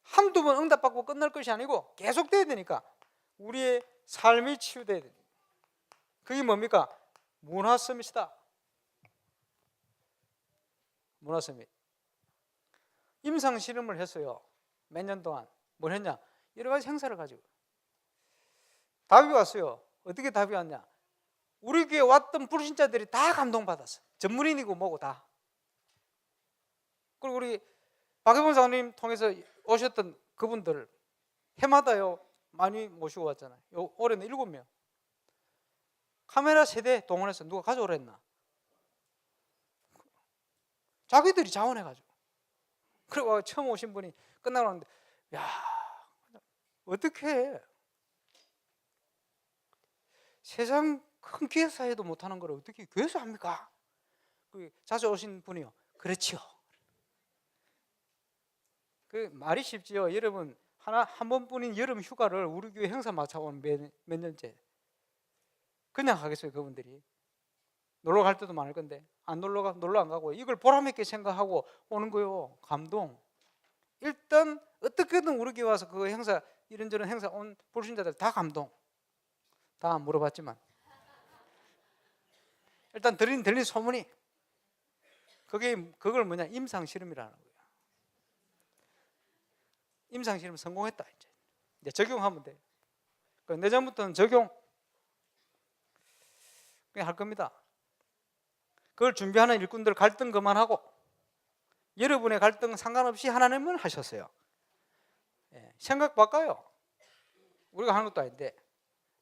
한두 번 응답받고 끝날 것이 아니고 계속돼야 되니까 우리의 삶이 치유돼야 됩니다. 그게 뭡니까? 문화 서밋이다. 문화 서밋. 임상 실험을 했어요. 몇 년 동안. 뭘 했냐? 여러 가지 행사를 가지고. 답이 왔어요. 어떻게 답이 왔냐? 우리 교회 왔던 불신자들이 다 감동받았어. 전문인이고 뭐고 다. 그리고 우리 박혜범 장로님 통해서 오셨던 그분들 해마다요 많이 모시고 왔잖아요. 올해는 7명. 카메라 세대 동원해서 누가 가져오라 했나? 자기들이 자원해가지고. 그리고 처음 오신 분이 끝나고 나는데, 야, 어떻게 해? 세상 큰 기획사에도 못하는 걸 어떻게 교회에서 합니까? 그 자주 오신 분이요. 그렇지요. 그 말이 쉽지요. 여러분 한 번뿐인 여름 휴가를 우리 교회 행사 맞춰온 몇 년째. 그냥 하겠어요. 그분들이 놀러 갈 때도 많을 건데 놀러 안 가고 이걸 보람있게 생각하고 오는 거요. 감동. 일단 어떻게든 우리 교회 와서 그 행사 이런저런 행사 온 불신자들 다 감동. 다 안 물어봤지만 일단 들린 소문이 그걸 뭐냐 임상실험이라는 거예요. 임상실험 성공했다. 이제 적용하면 돼. 내년부터는 적용 그냥 할 겁니다. 그걸 준비하는 일꾼들 갈등 그만하고 여러분의 갈등 상관없이 하나님은 하셨어요. 생각 바꿔요. 우리가 하는 것도 아닌데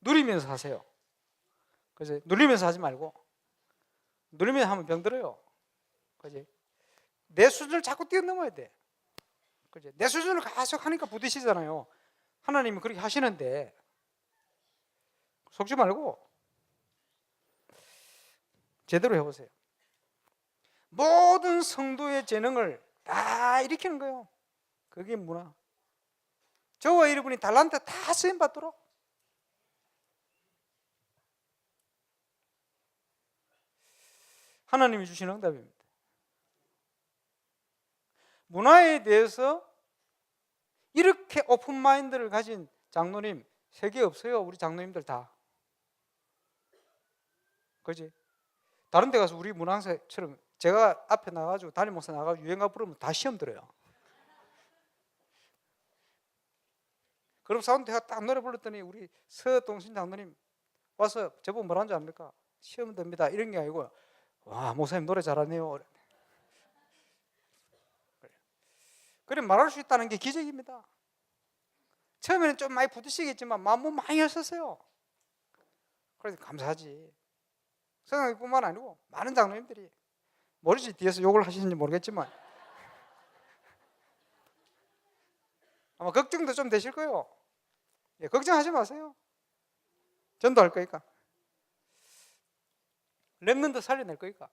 누리면서 하세요. 그래서 누리면서 하지 말고 누리면서 하면 병들어요. 그지? 내 수준을 자꾸 뛰어넘어야 돼. 그지? 내 수준을 계속 하니까 부딪히잖아요. 하나님이 그렇게 하시는데 속지 말고 제대로 해보세요. 모든 성도의 재능을 다 일으키는 거예요. 그게 문화. 저와 여러분이 달란트 다 쓰임 받도록. 하나님이 주신 응답입니다. 문화에 대해서 이렇게 오픈 마인드를 가진 장로님 세계 없어요. 우리 장로님들 다. 그지? 다른 데 가서 우리 문화사처럼 제가 앞에 나가지고 담임 목사 나가지고 유행가 부르면 다 시험 들어요. 그럼 사운드 제가 딱 노래 불렀더니 우리 서동신 장로님 와서 저보고 뭐라는 줄 압니까? 시험 듭니다. 이런 게 아니고 와 목사님 노래 잘하네요. 그래 말할 수 있다는 게 기적입니다. 처음에는 좀 많이 부딪히겠지만 마음 많이 하셨어요. 그래서 감사하지. 성당뿐만 아니고 많은 장로님들이 모르지 뒤에서 욕을 하시는지 모르겠지만 아마 걱정도 좀 되실 거예요. 걱정하지 마세요. 전도할 거니까. 렘넌트 살려낼 거니까.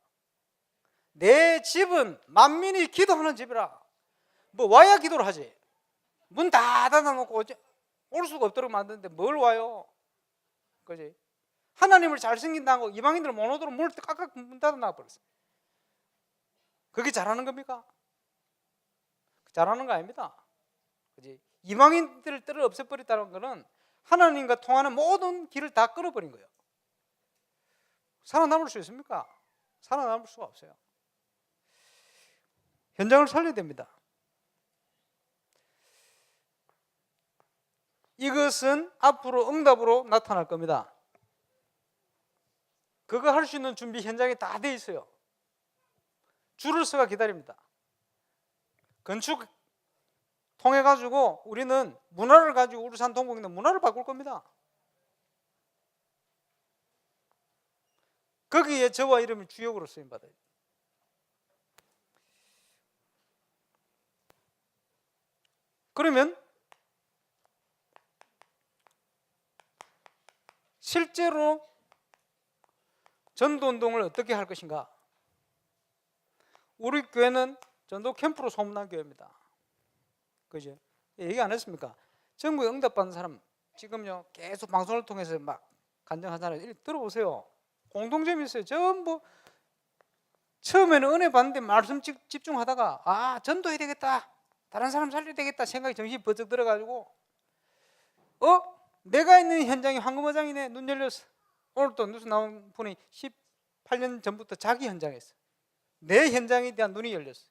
내 집은 만민이 기도하는 집이라. 뭐 와야 기도를 하지. 문 다 닫아놓고 올 수가 없도록 만드는데 뭘 와요? 그지? 하나님을 잘 섬긴다고 이방인들 못 오도록 문을 깍깍 문 닫아놔 버렸어요. 그게 잘하는 겁니까? 잘하는 거 아닙니다. 그지? 이방인들을 떨어 없애버렸다는 것은 하나님과 통하는 모든 길을 다 끊어버린 거예요. 살아남을 수 있습니까? 살아남을 수가 없어요. 현장을 살려야 됩니다. 이것은 앞으로 응답으로 나타날 겁니다. 그거 할 수 있는 준비 현장이 다 돼 있어요. 줄을 서가 기다립니다. 건축 통해 가지고 우리는 문화를 가지고 울산 동북인의 문화를 바꿀 겁니다. 거기에 저와 이름이 주역으로 쓰임 받아요. 그러면 실제로 전도운동을 어떻게 할 것인가? 우리 교회는 전도 캠프로 소문난 교회입니다. 그죠? 얘기 안 했습니까? 전국에 응답받는 사람 지금요 계속 방송을 통해서 막 간증하잖아요. 들어보세요. 공통점이 있어요. 전부 처음에는 은혜 받는데 말씀 집중하다가 아 전도해야 되겠다, 다른 사람 살려야 되겠다 생각이 정신이 번쩍 들어가지고 내가 있는 현장이 황금어장이네. 눈 열렸어. 오늘 또 뉴스 나온 분이 18년 전부터 자기 현장에 있어. 내 현장에 대한 눈이 열렸어.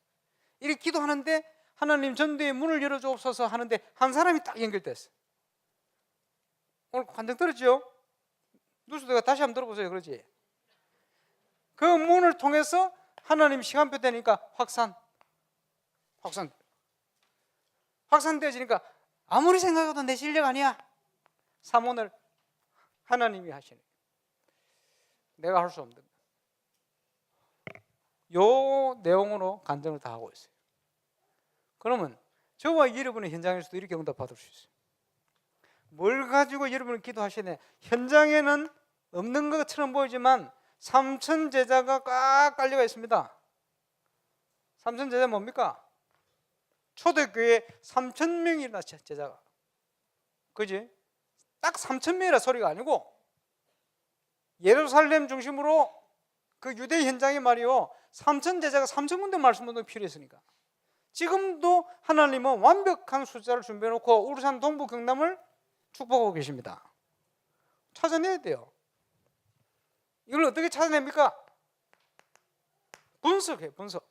이렇게 기도하는데 하나님 전도의 문을 열어주옵소서 하는데 한 사람이 딱 연결됐어. 오늘 관정 들었죠? 뉴스가 다시 한번 들어보세요. 그러지? 그 문을 통해서 하나님 시간표 되니까 확산되어지니까 아무리 생각해도 내 실력 아니야. 사mon을 하나님이 하시는. 내가 할 수 없는 요 내용으로 간증을 다 하고 있어요. 그러면 저와 여러분의 현장에서도 이렇게 응답받을 수 있어요. 뭘 가지고 여러분은 기도하시네? 현장에는 없는 것처럼 보이지만 삼천 제자가 꽉 깔려가 있습니다. 삼천 제자 뭡니까? 초대교회 3,000명이나 제자가, 그지? 딱 3,000명이라 소리가 아니고 예루살렘 중심으로 그 유대 현장이 말이요 3,000 제자가 3,000군데 말씀도 필요했으니까 지금도 하나님은 완벽한 숫자를 준비해놓고 우르산 동부 경남을 축복하고 계십니다. 찾아내야 돼요. 이걸 어떻게 찾아냅니까? 분석해, 분석.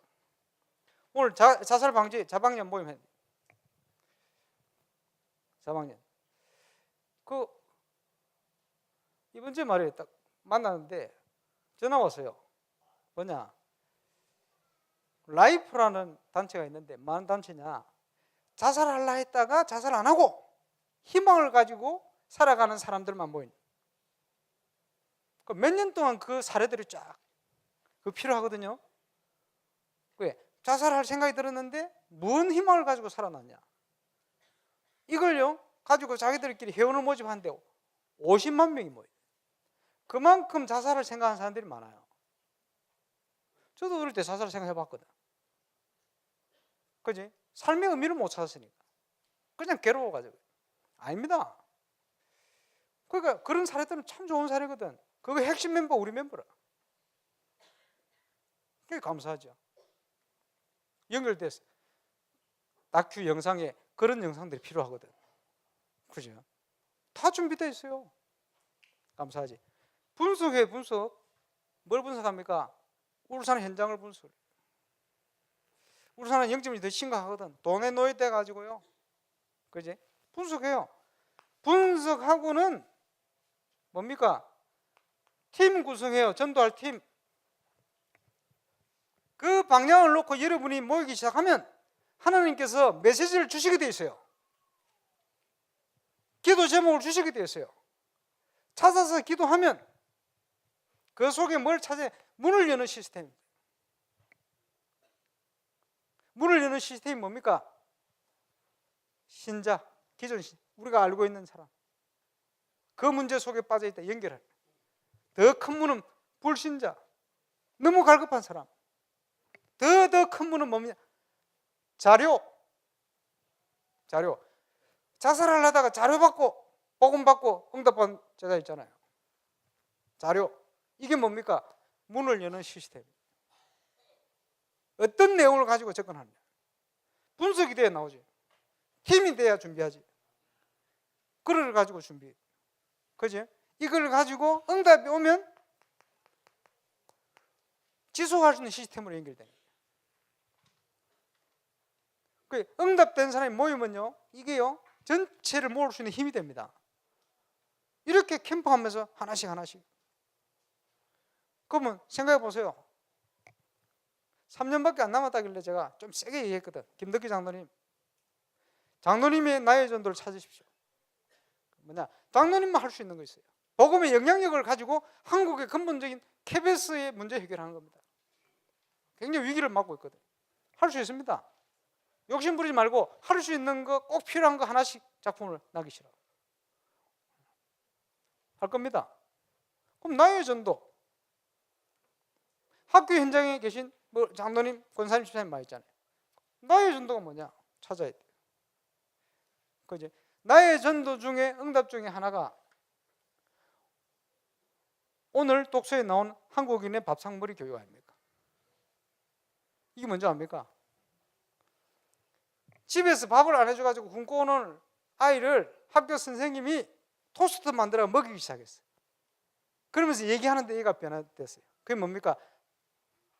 오늘 자살 방지 자방년 모임 했는데, 자방년 그 이번 주에 말이에요. 딱 만났는데 전화 왔어요. 뭐냐? 라이프라는 단체가 있는데 많은 단체냐? 자살하려 했다가 자살 안 하고 희망을 가지고 살아가는 사람들만 모인. 몇 년 동안 그 사례들이 쫙 그 필요하거든요. 왜? 자살할 생각이 들었는데 무슨 희망을 가지고 살아났냐? 이걸요 가지고 자기들끼리 회원을 모집한대 50만 명이 모여요. 그만큼 자살을 생각하는 사람들이 많아요. 저도 어릴 때 자살을 생각해봤거든. 그지? 삶의 의미를 못 찾았으니까 그냥 괴로워가지고. 아닙니다. 그러니까 그런 사례들은 참 좋은 사례거든. 그거 핵심 멤버 우리 멤버라. 그게 감사하죠. 연결돼서 다큐 영상에 그런 영상들이 필요하거든. 그죠? 다 준비되어 있어요. 감사하지. 분석해, 분석. 뭘 분석합니까? 울산 현장을 분석해. 울산은 영점이 더 심각하거든. 돈에 노예돼 가지고요. 그지? 분석해요. 분석하고는 뭡니까? 팀 구성해요. 전도할 팀. 그 방향을 놓고 여러분이 모이기 시작하면 하나님께서 메시지를 주시게 돼 있어요. 기도 제목을 주시게 돼 있어요. 찾아서 기도하면 그 속에 뭘 찾아? 문을 여는 시스템. 문을 여는 시스템이 뭡니까? 신자, 기존 우리가 알고 있는 사람. 그 문제 속에 빠져 있다 연결할. 더 큰 문은 불신자. 너무 갈급한 사람. 더 큰 문은 뭡니까? 자료. 자살하려다가 자료 받고 복음 받고 응답받은 제자 있잖아요. 자료. 이게 뭡니까? 문을 여는 시스템. 어떤 내용을 가지고 접근하느냐. 분석이 돼야 나오지. 팀이 돼야 준비하지. 그걸 가지고 준비해. 그지? 이걸 가지고 응답이 오면 지속할 수 있는 시스템으로 연결되는 거예요. 그 응답된 사람이 모이면요, 이게요 전체를 모을 수 있는 힘이 됩니다. 이렇게 캠프하면서 하나씩. 그러면 생각해 보세요. 3년밖에 안 남았다길래 제가 좀 세게 얘기했거든. 김덕기 장로님의 나의 전도를 찾으십시오. 뭐냐? 장로님만 할 수 있는 거 있어요. 복음의 영향력을 가지고 한국의 근본적인 KBS의 문제 해결하는 겁니다. 굉장히 위기를 맞고 있거든. 할 수 있습니다. 욕심 부리지 말고 할 수 있는 거 꼭 필요한 거 하나씩 작품을 남기시라. 할 겁니다. 그럼 나의 전도. 학교 현장에 계신 뭐 장로님, 권사님, 집사님 많이 있잖아요. 나의 전도가 뭐냐? 찾아야 돼요. 그지? 나의 전도 중에 응답 중에 하나가 오늘 독서에 나온 한국인의 밥상머리 교육 아닙니까? 이게 뭔지 압니까? 집에서 밥을 안 해줘가지고 굶고 오는 아이를 학교 선생님이 토스트 만들어 먹이기 시작했어요. 그러면서 얘기하는데 얘가 변화됐어요. 그게 뭡니까?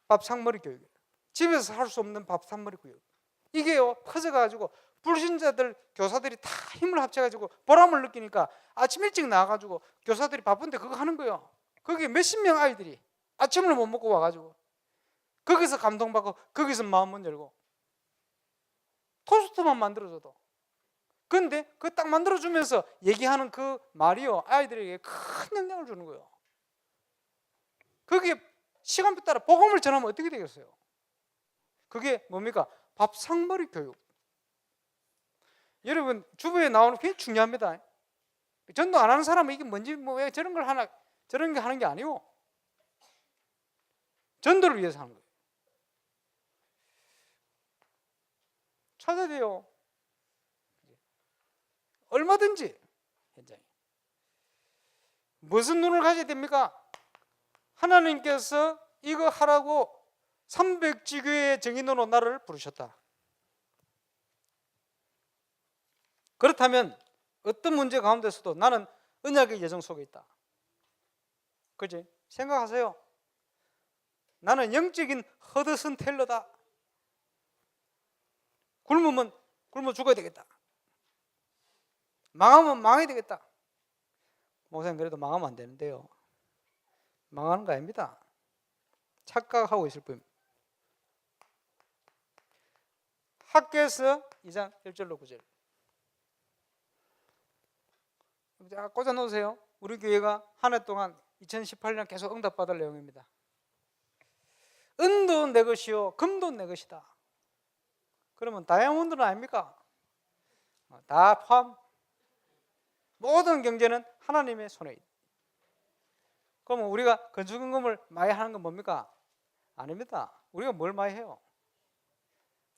밥상머리 교육이에요. 집에서 할 수 없는 밥상머리 교육. 이게요 커져가지고 불신자들 교사들이 다 힘을 합쳐가지고 보람을 느끼니까 아침 일찍 나와가지고 교사들이 바쁜데 그거 하는 거예요. 거기 몇십 명 아이들이 아침을 못 먹고 와가지고 거기서 감동받고 거기서 마음문 열고 토스트만 만들어줘도. 그런데 그 딱 만들어주면서 얘기하는 그 말이요 아이들에게 큰 영향을 주는 거예요. 거기에 시간표 따라 복음을 전하면 어떻게 되겠어요? 그게 뭡니까? 밥상머리 교육. 여러분 주부에 나오는 게 굉장히 중요합니다. 전도 안 하는 사람은 이게 뭔지 왜 저런 걸 하나 저런 게 하는 게 아니고 전도를 위해서 하는 거예요. 찾아야 돼요. 얼마든지 현장에. 무슨 눈을 가져야 됩니까? 하나님께서 이거 하라고 300지교의 정인으로 나를 부르셨다. 그렇다면 어떤 문제 가운데서도 나는 언약의 예정 속에 있다. 그지? 생각하세요. 나는 영적인 허드슨 텔러다. 굶으면 굶어 죽어야 되겠다. 망하면 망해야 되겠다. 목사님 그래도 망하면 안 되는데요. 망하는 거 아닙니다. 착각하고 있을 뿐입니다. 학교에서 2장 1절로 9절. 자, 꽂아 놓으세요. 우리 교회가 한 해 동안 2018년 계속 응답받을 내용입니다. 은도 내 것이요 금도 내 것이다. 그러면 다이아몬드는 아닙니까? 다 포함. 모든 경제는 하나님의 손에 있다. 그러면 우리가 건축금을 많이 하는 건 뭡니까? 아닙니다. 우리가 뭘 많이 해요?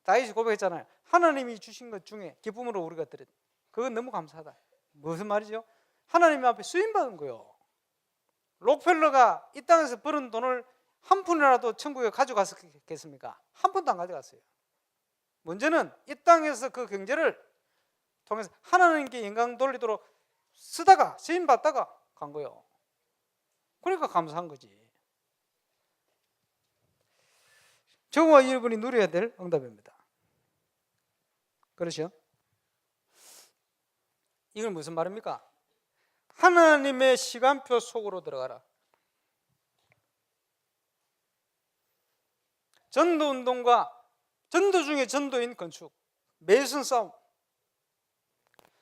다윗이 고백했잖아요. 하나님이 주신 것 중에 기쁨으로 우리가 드렸다. 그건 너무 감사하다. 무슨 말이죠? 하나님 앞에 쓰임받은 거요. 록펠러가 이 땅에서 버는 돈을 한 푼이라도 천국에 가져갔겠습니까? 한 푼도 안 가져갔어요. 문제는 이 땅에서 그 경제를 통해서 하나님께 영광 돌리도록 쓰다가 쓰임받다가 간 거예요. 그러니까 감사한 거지. 저와 여러분이 누려야 될 응답입니다. 그렇죠? 이건 무슨 말입니까? 하나님의 시간표 속으로 들어가라. 전도운동과 전도 중에 전도인 건축, 메이슨 싸움,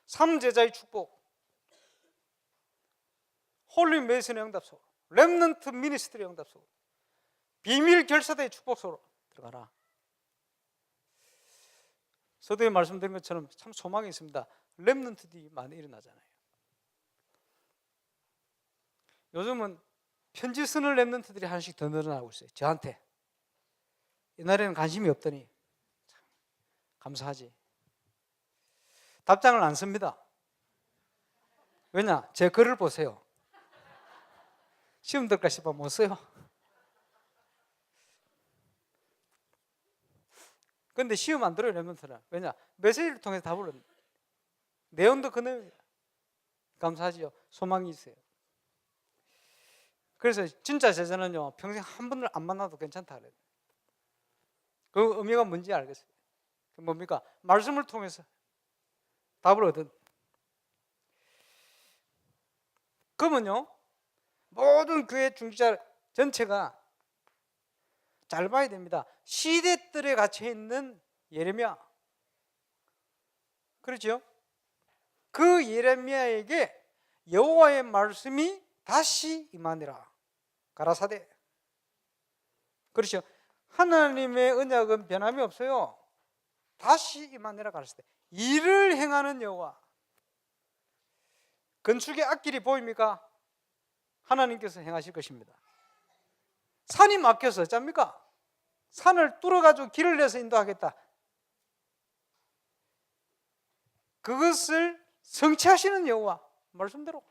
3제자의 축복, 홀리 메이슨의 응답소, 렘넌트 미니스트리의 응답소, 비밀 결사대의 축복소로 들어가라. 서두에 말씀드린 것처럼 참 소망이 있습니다. 렘넌트들이 많이 일어나잖아요. 요즘은 편지 쓰는 렘넌트들이 하나씩 더 늘어나고 있어요. 저한테. 옛날에는 관심이 없더니 참 감사하지. 답장을 안 씁니다. 왜냐? 제 글을 보세요. 시험 들까 싶어 못 써요. 근데 시험 안 들어요, 렘넌트는. 왜냐? 메시지를 통해서 답을 얻는. 내용도 그 내용이에요. 감사하지요. 소망이 있어요. 그래서 진짜 제자는요, 평생 한 번을 안 만나도 괜찮다 그래요. 그 의미가 뭔지 알겠어요. 그 뭡니까? 말씀을 통해서 답을 얻은. 그러면요, 모든 교회 중직자 전체가 잘 봐야 됩니다. 시대들에 갇혀 있는 예레미야. 그렇죠? 그 예레미야에게 여호와의 말씀이 다시 임하니라. 가라사대. 그렇죠? 하나님의 언약은 변함이 없어요. 다시 임하니라 가라사대. 일을 행하는 여호와. 건축의 앞길이 보입니까? 하나님께서 행하실 것입니다. 산이 막혀서 어쩝니까? 산을 뚫어가지고 길을 내서 인도하겠다. 그것을 성취하시는 여호와 말씀대로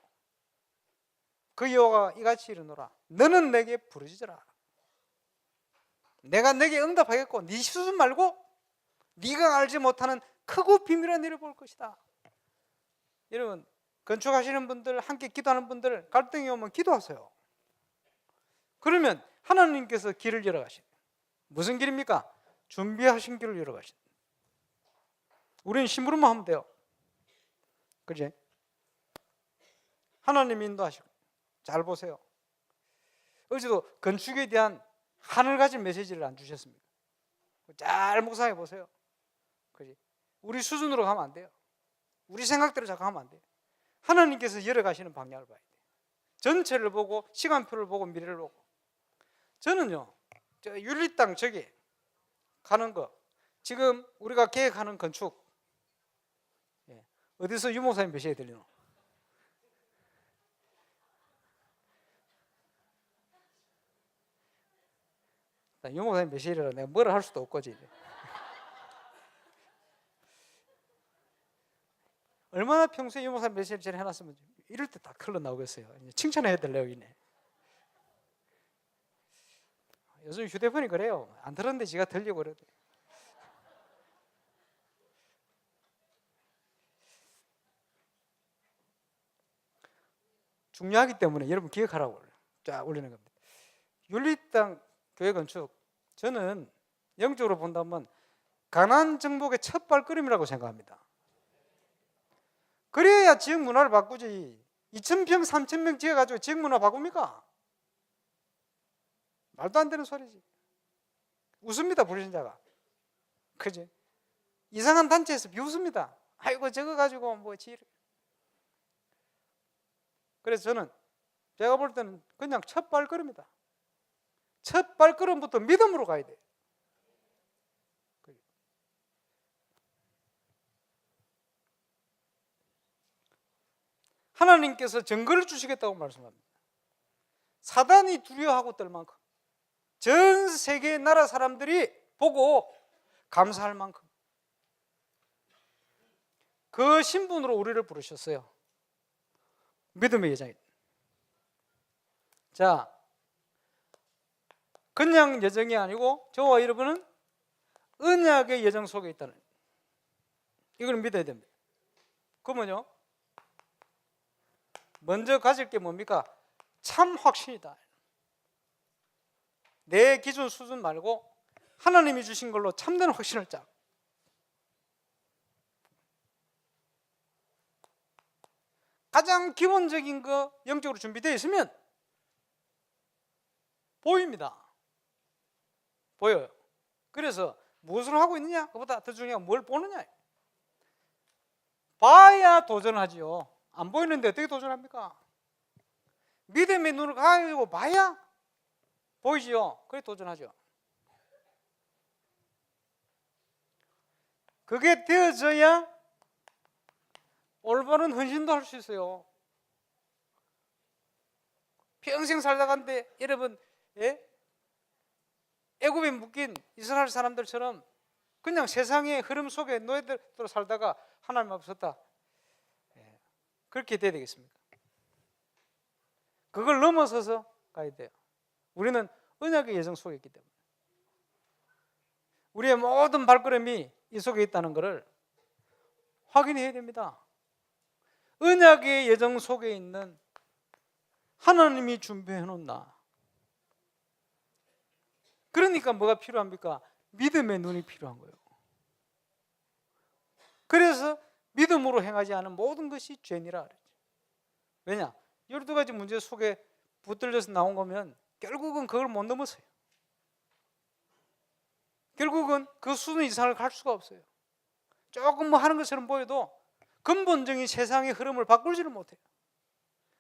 그 여호와가 이같이 이르노라. 너는 내게 부르짖으라. 내가 내게 응답하겠고 네 수준 말고 네가 알지 못하는 크고 비밀한 일을 볼 것이다. 여러분 건축하시는 분들, 함께 기도하는 분들 갈등이 오면 기도하세요. 그러면 하나님께서 길을 열어가신. 무슨 길입니까? 준비하신 길을 열어가신. 우리는 심부름만 하면 돼요. 그지? 하나님이 인도하시고. 잘 보세요. 어제도 건축에 대한 하늘 가진 메시지를 안 주셨습니까? 잘 묵상해 보세요. 그지? 우리 수준으로 가면 안 돼요. 우리 생각대로 자꾸 하면 안 돼요. 하나님께서 열어가시는 방향을 봐야 돼요. 전체를 보고 시간표를 보고 미래를 보고 저는요, 저 윤리땅 저기 가는 거, 지금 우리가 계획하는 건축, 어디서 유 목사님 몇 시에 들리노? 유 목사님 몇 시에라 내가 뭐라 할 수도 없고지. 얼마나 평소에 유 목사님 몇 시에 전에 해놨으면 이럴 때 다 흘러 나오겠어요. 칭찬해야 될래요, 이네. 요즘 휴대폰이 그래요. 안 들었는데 지가 들리고 그래도. 중요하기 때문에 여러분 기억하라고 쫙 올리는 겁니다. 윤리땅 교회 건축, 저는 영적으로 본다면 가나안 정복의 첫 발걸음이라고 생각합니다. 그래야 지역 문화를 바꾸지. 2,000평, 3,000명 지어가지고 지역 문화 바꿉니까? 말도 안 되는 소리지. 웃습니다, 불신자가. 그지? 이상한 단체에서 비웃습니다. 아이고 저거 가지고 뭐 지. 그래서 저는 제가 볼 때는 그냥 첫 발걸음이다. 첫 발걸음부터 믿음으로 가야 돼. 하나님께서 증거를 주시겠다고 말씀합니다. 사단이 두려워하고 떨 만큼, 전 세계 나라 사람들이 보고 감사할 만큼 그 신분으로 우리를 부르셨어요. 믿음의 여정이. 자, 그냥 여정이 아니고 저와 여러분은 언약의 여정 속에 있다는, 이걸 믿어야 됩니다. 그러면요, 먼저 가질 게 뭡니까? 참 확신이다. 내 기준 수준 말고 하나님이 주신 걸로 참된 확신을 짜. 가장 기본적인 거 영적으로 준비되어 있으면 보입니다. 보여요. 그래서 무엇을 하고 있느냐? 그보다 더 중요한 뭘 보느냐. 봐야 도전하지요. 안 보이는데 어떻게 도전합니까? 믿음의 눈을 가지고 봐야 보이지요. 그래 도전하죠. 그게 되어져야 올바른 헌신도 할 수 있어요. 평생 살다 간데 여러분, 애굽에 묶인 이스라엘 사람들처럼 그냥 세상의 흐름 속에 노예들로 살다가 하나님 없었다, 그렇게 돼야 되겠습니까? 그걸 넘어서서 가야 돼요. 우리는 언약의 여정 속에 있기 때문에 우리의 모든 발걸음이 이 속에 있다는 것을 확인해야 됩니다. 언약의 여정 속에 있는 하나님이 준비해 놓은 나. 그러니까 뭐가 필요합니까? 믿음의 눈이 필요한 거예요. 그래서 믿음으로 행하지 않은 모든 것이 죄니라 그랬죠. 왜냐? 12가지 문제 속에 붙들려서 나온 거면 결국은 그걸 못 넘었어요. 결국은 그 수준 이상을 갈 수가 없어요. 조금 뭐 하는 것처럼 보여도 근본적인 세상의 흐름을 바꾸지를 못해요.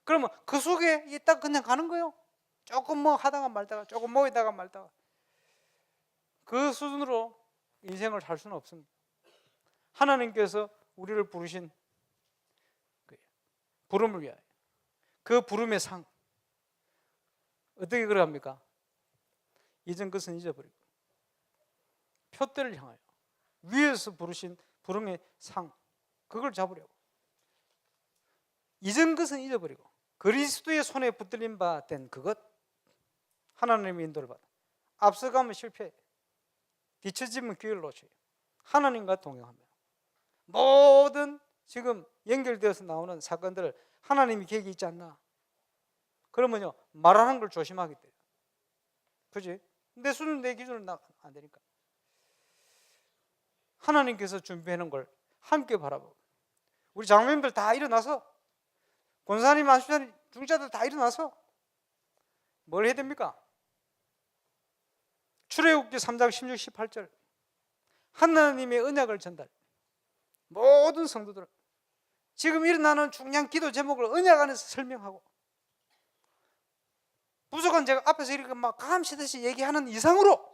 그러면 그 속에 있다 그냥 가는 거예요. 조금 뭐 하다가 말다가, 조금 모이다가 말다가. 그 수준으로 인생을 살 수는 없습니다. 하나님께서 우리를 부르신 부름을 위하여, 그 부름의 상, 어떻게 그러합니까? 이전 것은 잊어버리고 표대를 향하여 위에서 부르신 부름의 상, 그걸 잡으려고. 이전 것은 잊어버리고 그리스도의 손에 붙들린 바 된 그것, 하나님의 인도를 받아 앞서가면 실패, 뒤처지면 기회를 놓쳐요. 하나님과 동행하며 모든 지금 연결되어서 나오는 사건들을 하나님이 계획이 있지 않나? 그러면요, 말하는 걸 조심하게 돼요. 그지? 내 수준, 내 기준은 안 되니까. 하나님께서 준비해 놓은 걸 함께 바라보고, 우리 장로님들 다 일어나서, 권사님, 안수자님, 중자들 다 일어나서 뭘 해야 됩니까? 출애굽기 3장 16, 18절 하나님의 언약을 전달, 모든 성도들 지금 일어나는 중요한 기도 제목을 언약 안에서 설명하고 부족한 제가 앞에서 이렇게 막 감시듯이 얘기하는 이상으로,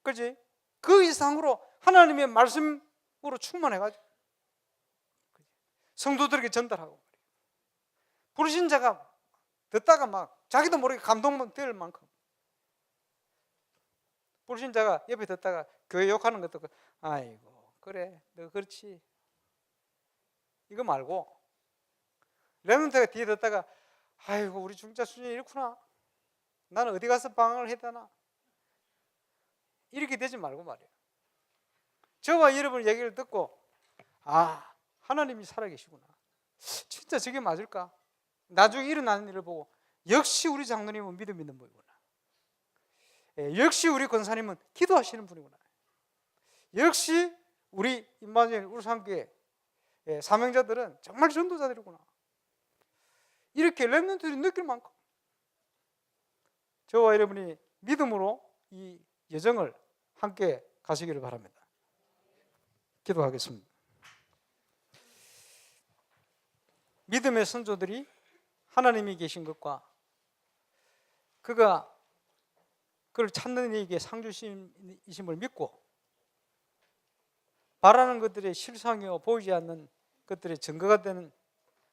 그지? 그 이상으로 하나님의 말씀으로 충만해가지고 성도들에게 전달하고, 부르신 자가 듣다가 막 자기도 모르게 감동될 만큼, 부르신 자가 옆에 듣다가 교회 욕하는 것도 아이고 그래 너 그렇지 이거 말고, 렘넌트가 뒤에 듣다가 아이고 우리 중자 수준이 이렇구나, 나는 어디 가서 방황을 해야 되나, 이렇게 되지 말고 말이에요. 저와 여러분 얘기를 듣고 아 하나님이 살아계시구나, 진짜 저게 맞을까, 나중에 일어나는 일을 보고 역시 우리 장로님은 믿음 있는 분이구나, 역시 우리 권사님은 기도하시는 분이구나, 역시 우리 임마누엘 울산교회 사명자들은 정말 전도자들이구나, 이렇게 렘넌트들이 느낄 만큼 저와 여러분이 믿음으로 이 여정을 함께 가시기를 바랍니다. 기도하겠습니다. 믿음의 선조들이 하나님이 계신 것과 그가 그를 찾는 이에게 상주심이심을 믿고 바라는 것들의 실상이요 보이지 않는 것들의 증거가 되는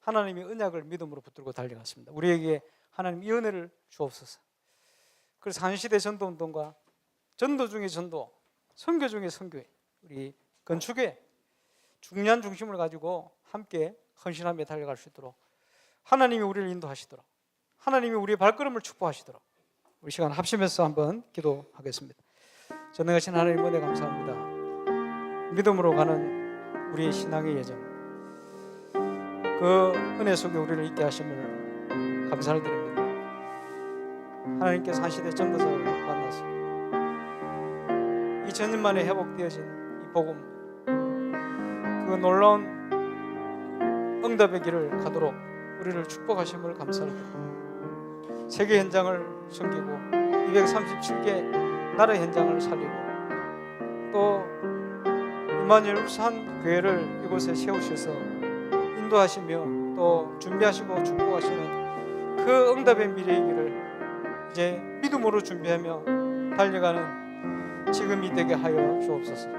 하나님의 언약을 믿음으로 붙들고 달려갔습니다. 우리에게 하나님 이 은혜를 주옵소서. 그래서 한시대 전도운동과 전도 중의 전도, 선교 중의 선교에 우리 건축에 중요한 중심을 가지고 함께 헌신하며 달려갈 수 있도록 하나님이 우리를 인도하시도록, 하나님이 우리의 발걸음을 축복하시도록 우리 시간 합심해서 한번 기도하겠습니다. 전능하신 하나님 은혜 감사합니다. 믿음으로 가는 우리의 신앙의 여정, 그 은혜 속에 우리를 있게 하심을 감사를 드립니다. 하나님께서 한 시대 전도자를 만나서 2000년 만에 회복되어진 이 복음, 그 놀라운 응답의 길을 가도록 우리를 축복하심을 감사를 드립니다. 세계 현장을 섬기고 237개 나라 현장을 살리고 또 임마누엘 울산 교회를 이곳에 세우셔서 인도하시며 또 준비하시고 축복하시는 그 응답의 미래의 길을 이제 믿음으로 준비하며 달려가는 지금이 되게 하여 주옵소서.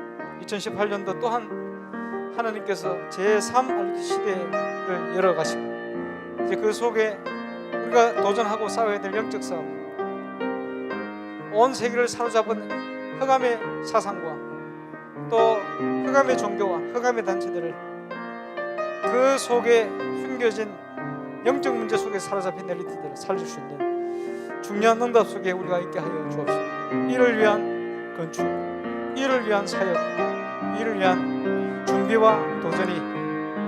2018년도 또한 하나님께서 제3 알기 시대를 열어가시고 이제 그 속에 우리가 도전하고 싸워야 될 영적 싸움, 온 세계를 사로잡은 흑암의 사상과 또 흑암의 종교와 흑암의 단체들을 그 속에 숨겨진 영적 문제 속에 사로잡힌 엘리트들을 살릴 수 있는 중요한 응답 속에 우리가 있게 하여 주옵소서. 이를 위한 건축, 이를 위한 사역, 이를 위한 준비와 도전이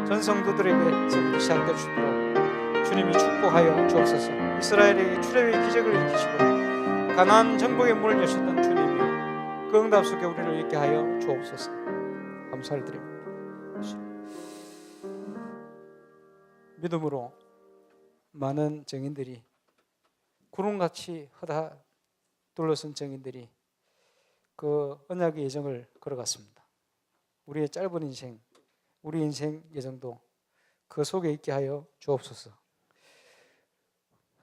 전 성도들에게서부터 시작될 수 있도록 주님이 축복하여 주옵소서. 이스라엘에게 출애굽의 기적을 일으키시고 가나안 정복의 문을 여셨던 주님이 그 응답 속에 우리를 있게 하여 주옵소서. 감사를 드립니다. 믿음으로 많은 증인들이, 구름같이 허다 둘러선 증인들이 그 언약의 여정을 걸어갔습니다. 우리의 짧은 인생, 우리 인생 여정도 그 속에 있게 하여 주옵소서.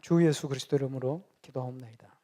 주 예수 그리스도 이름으로 기도하옵나이다.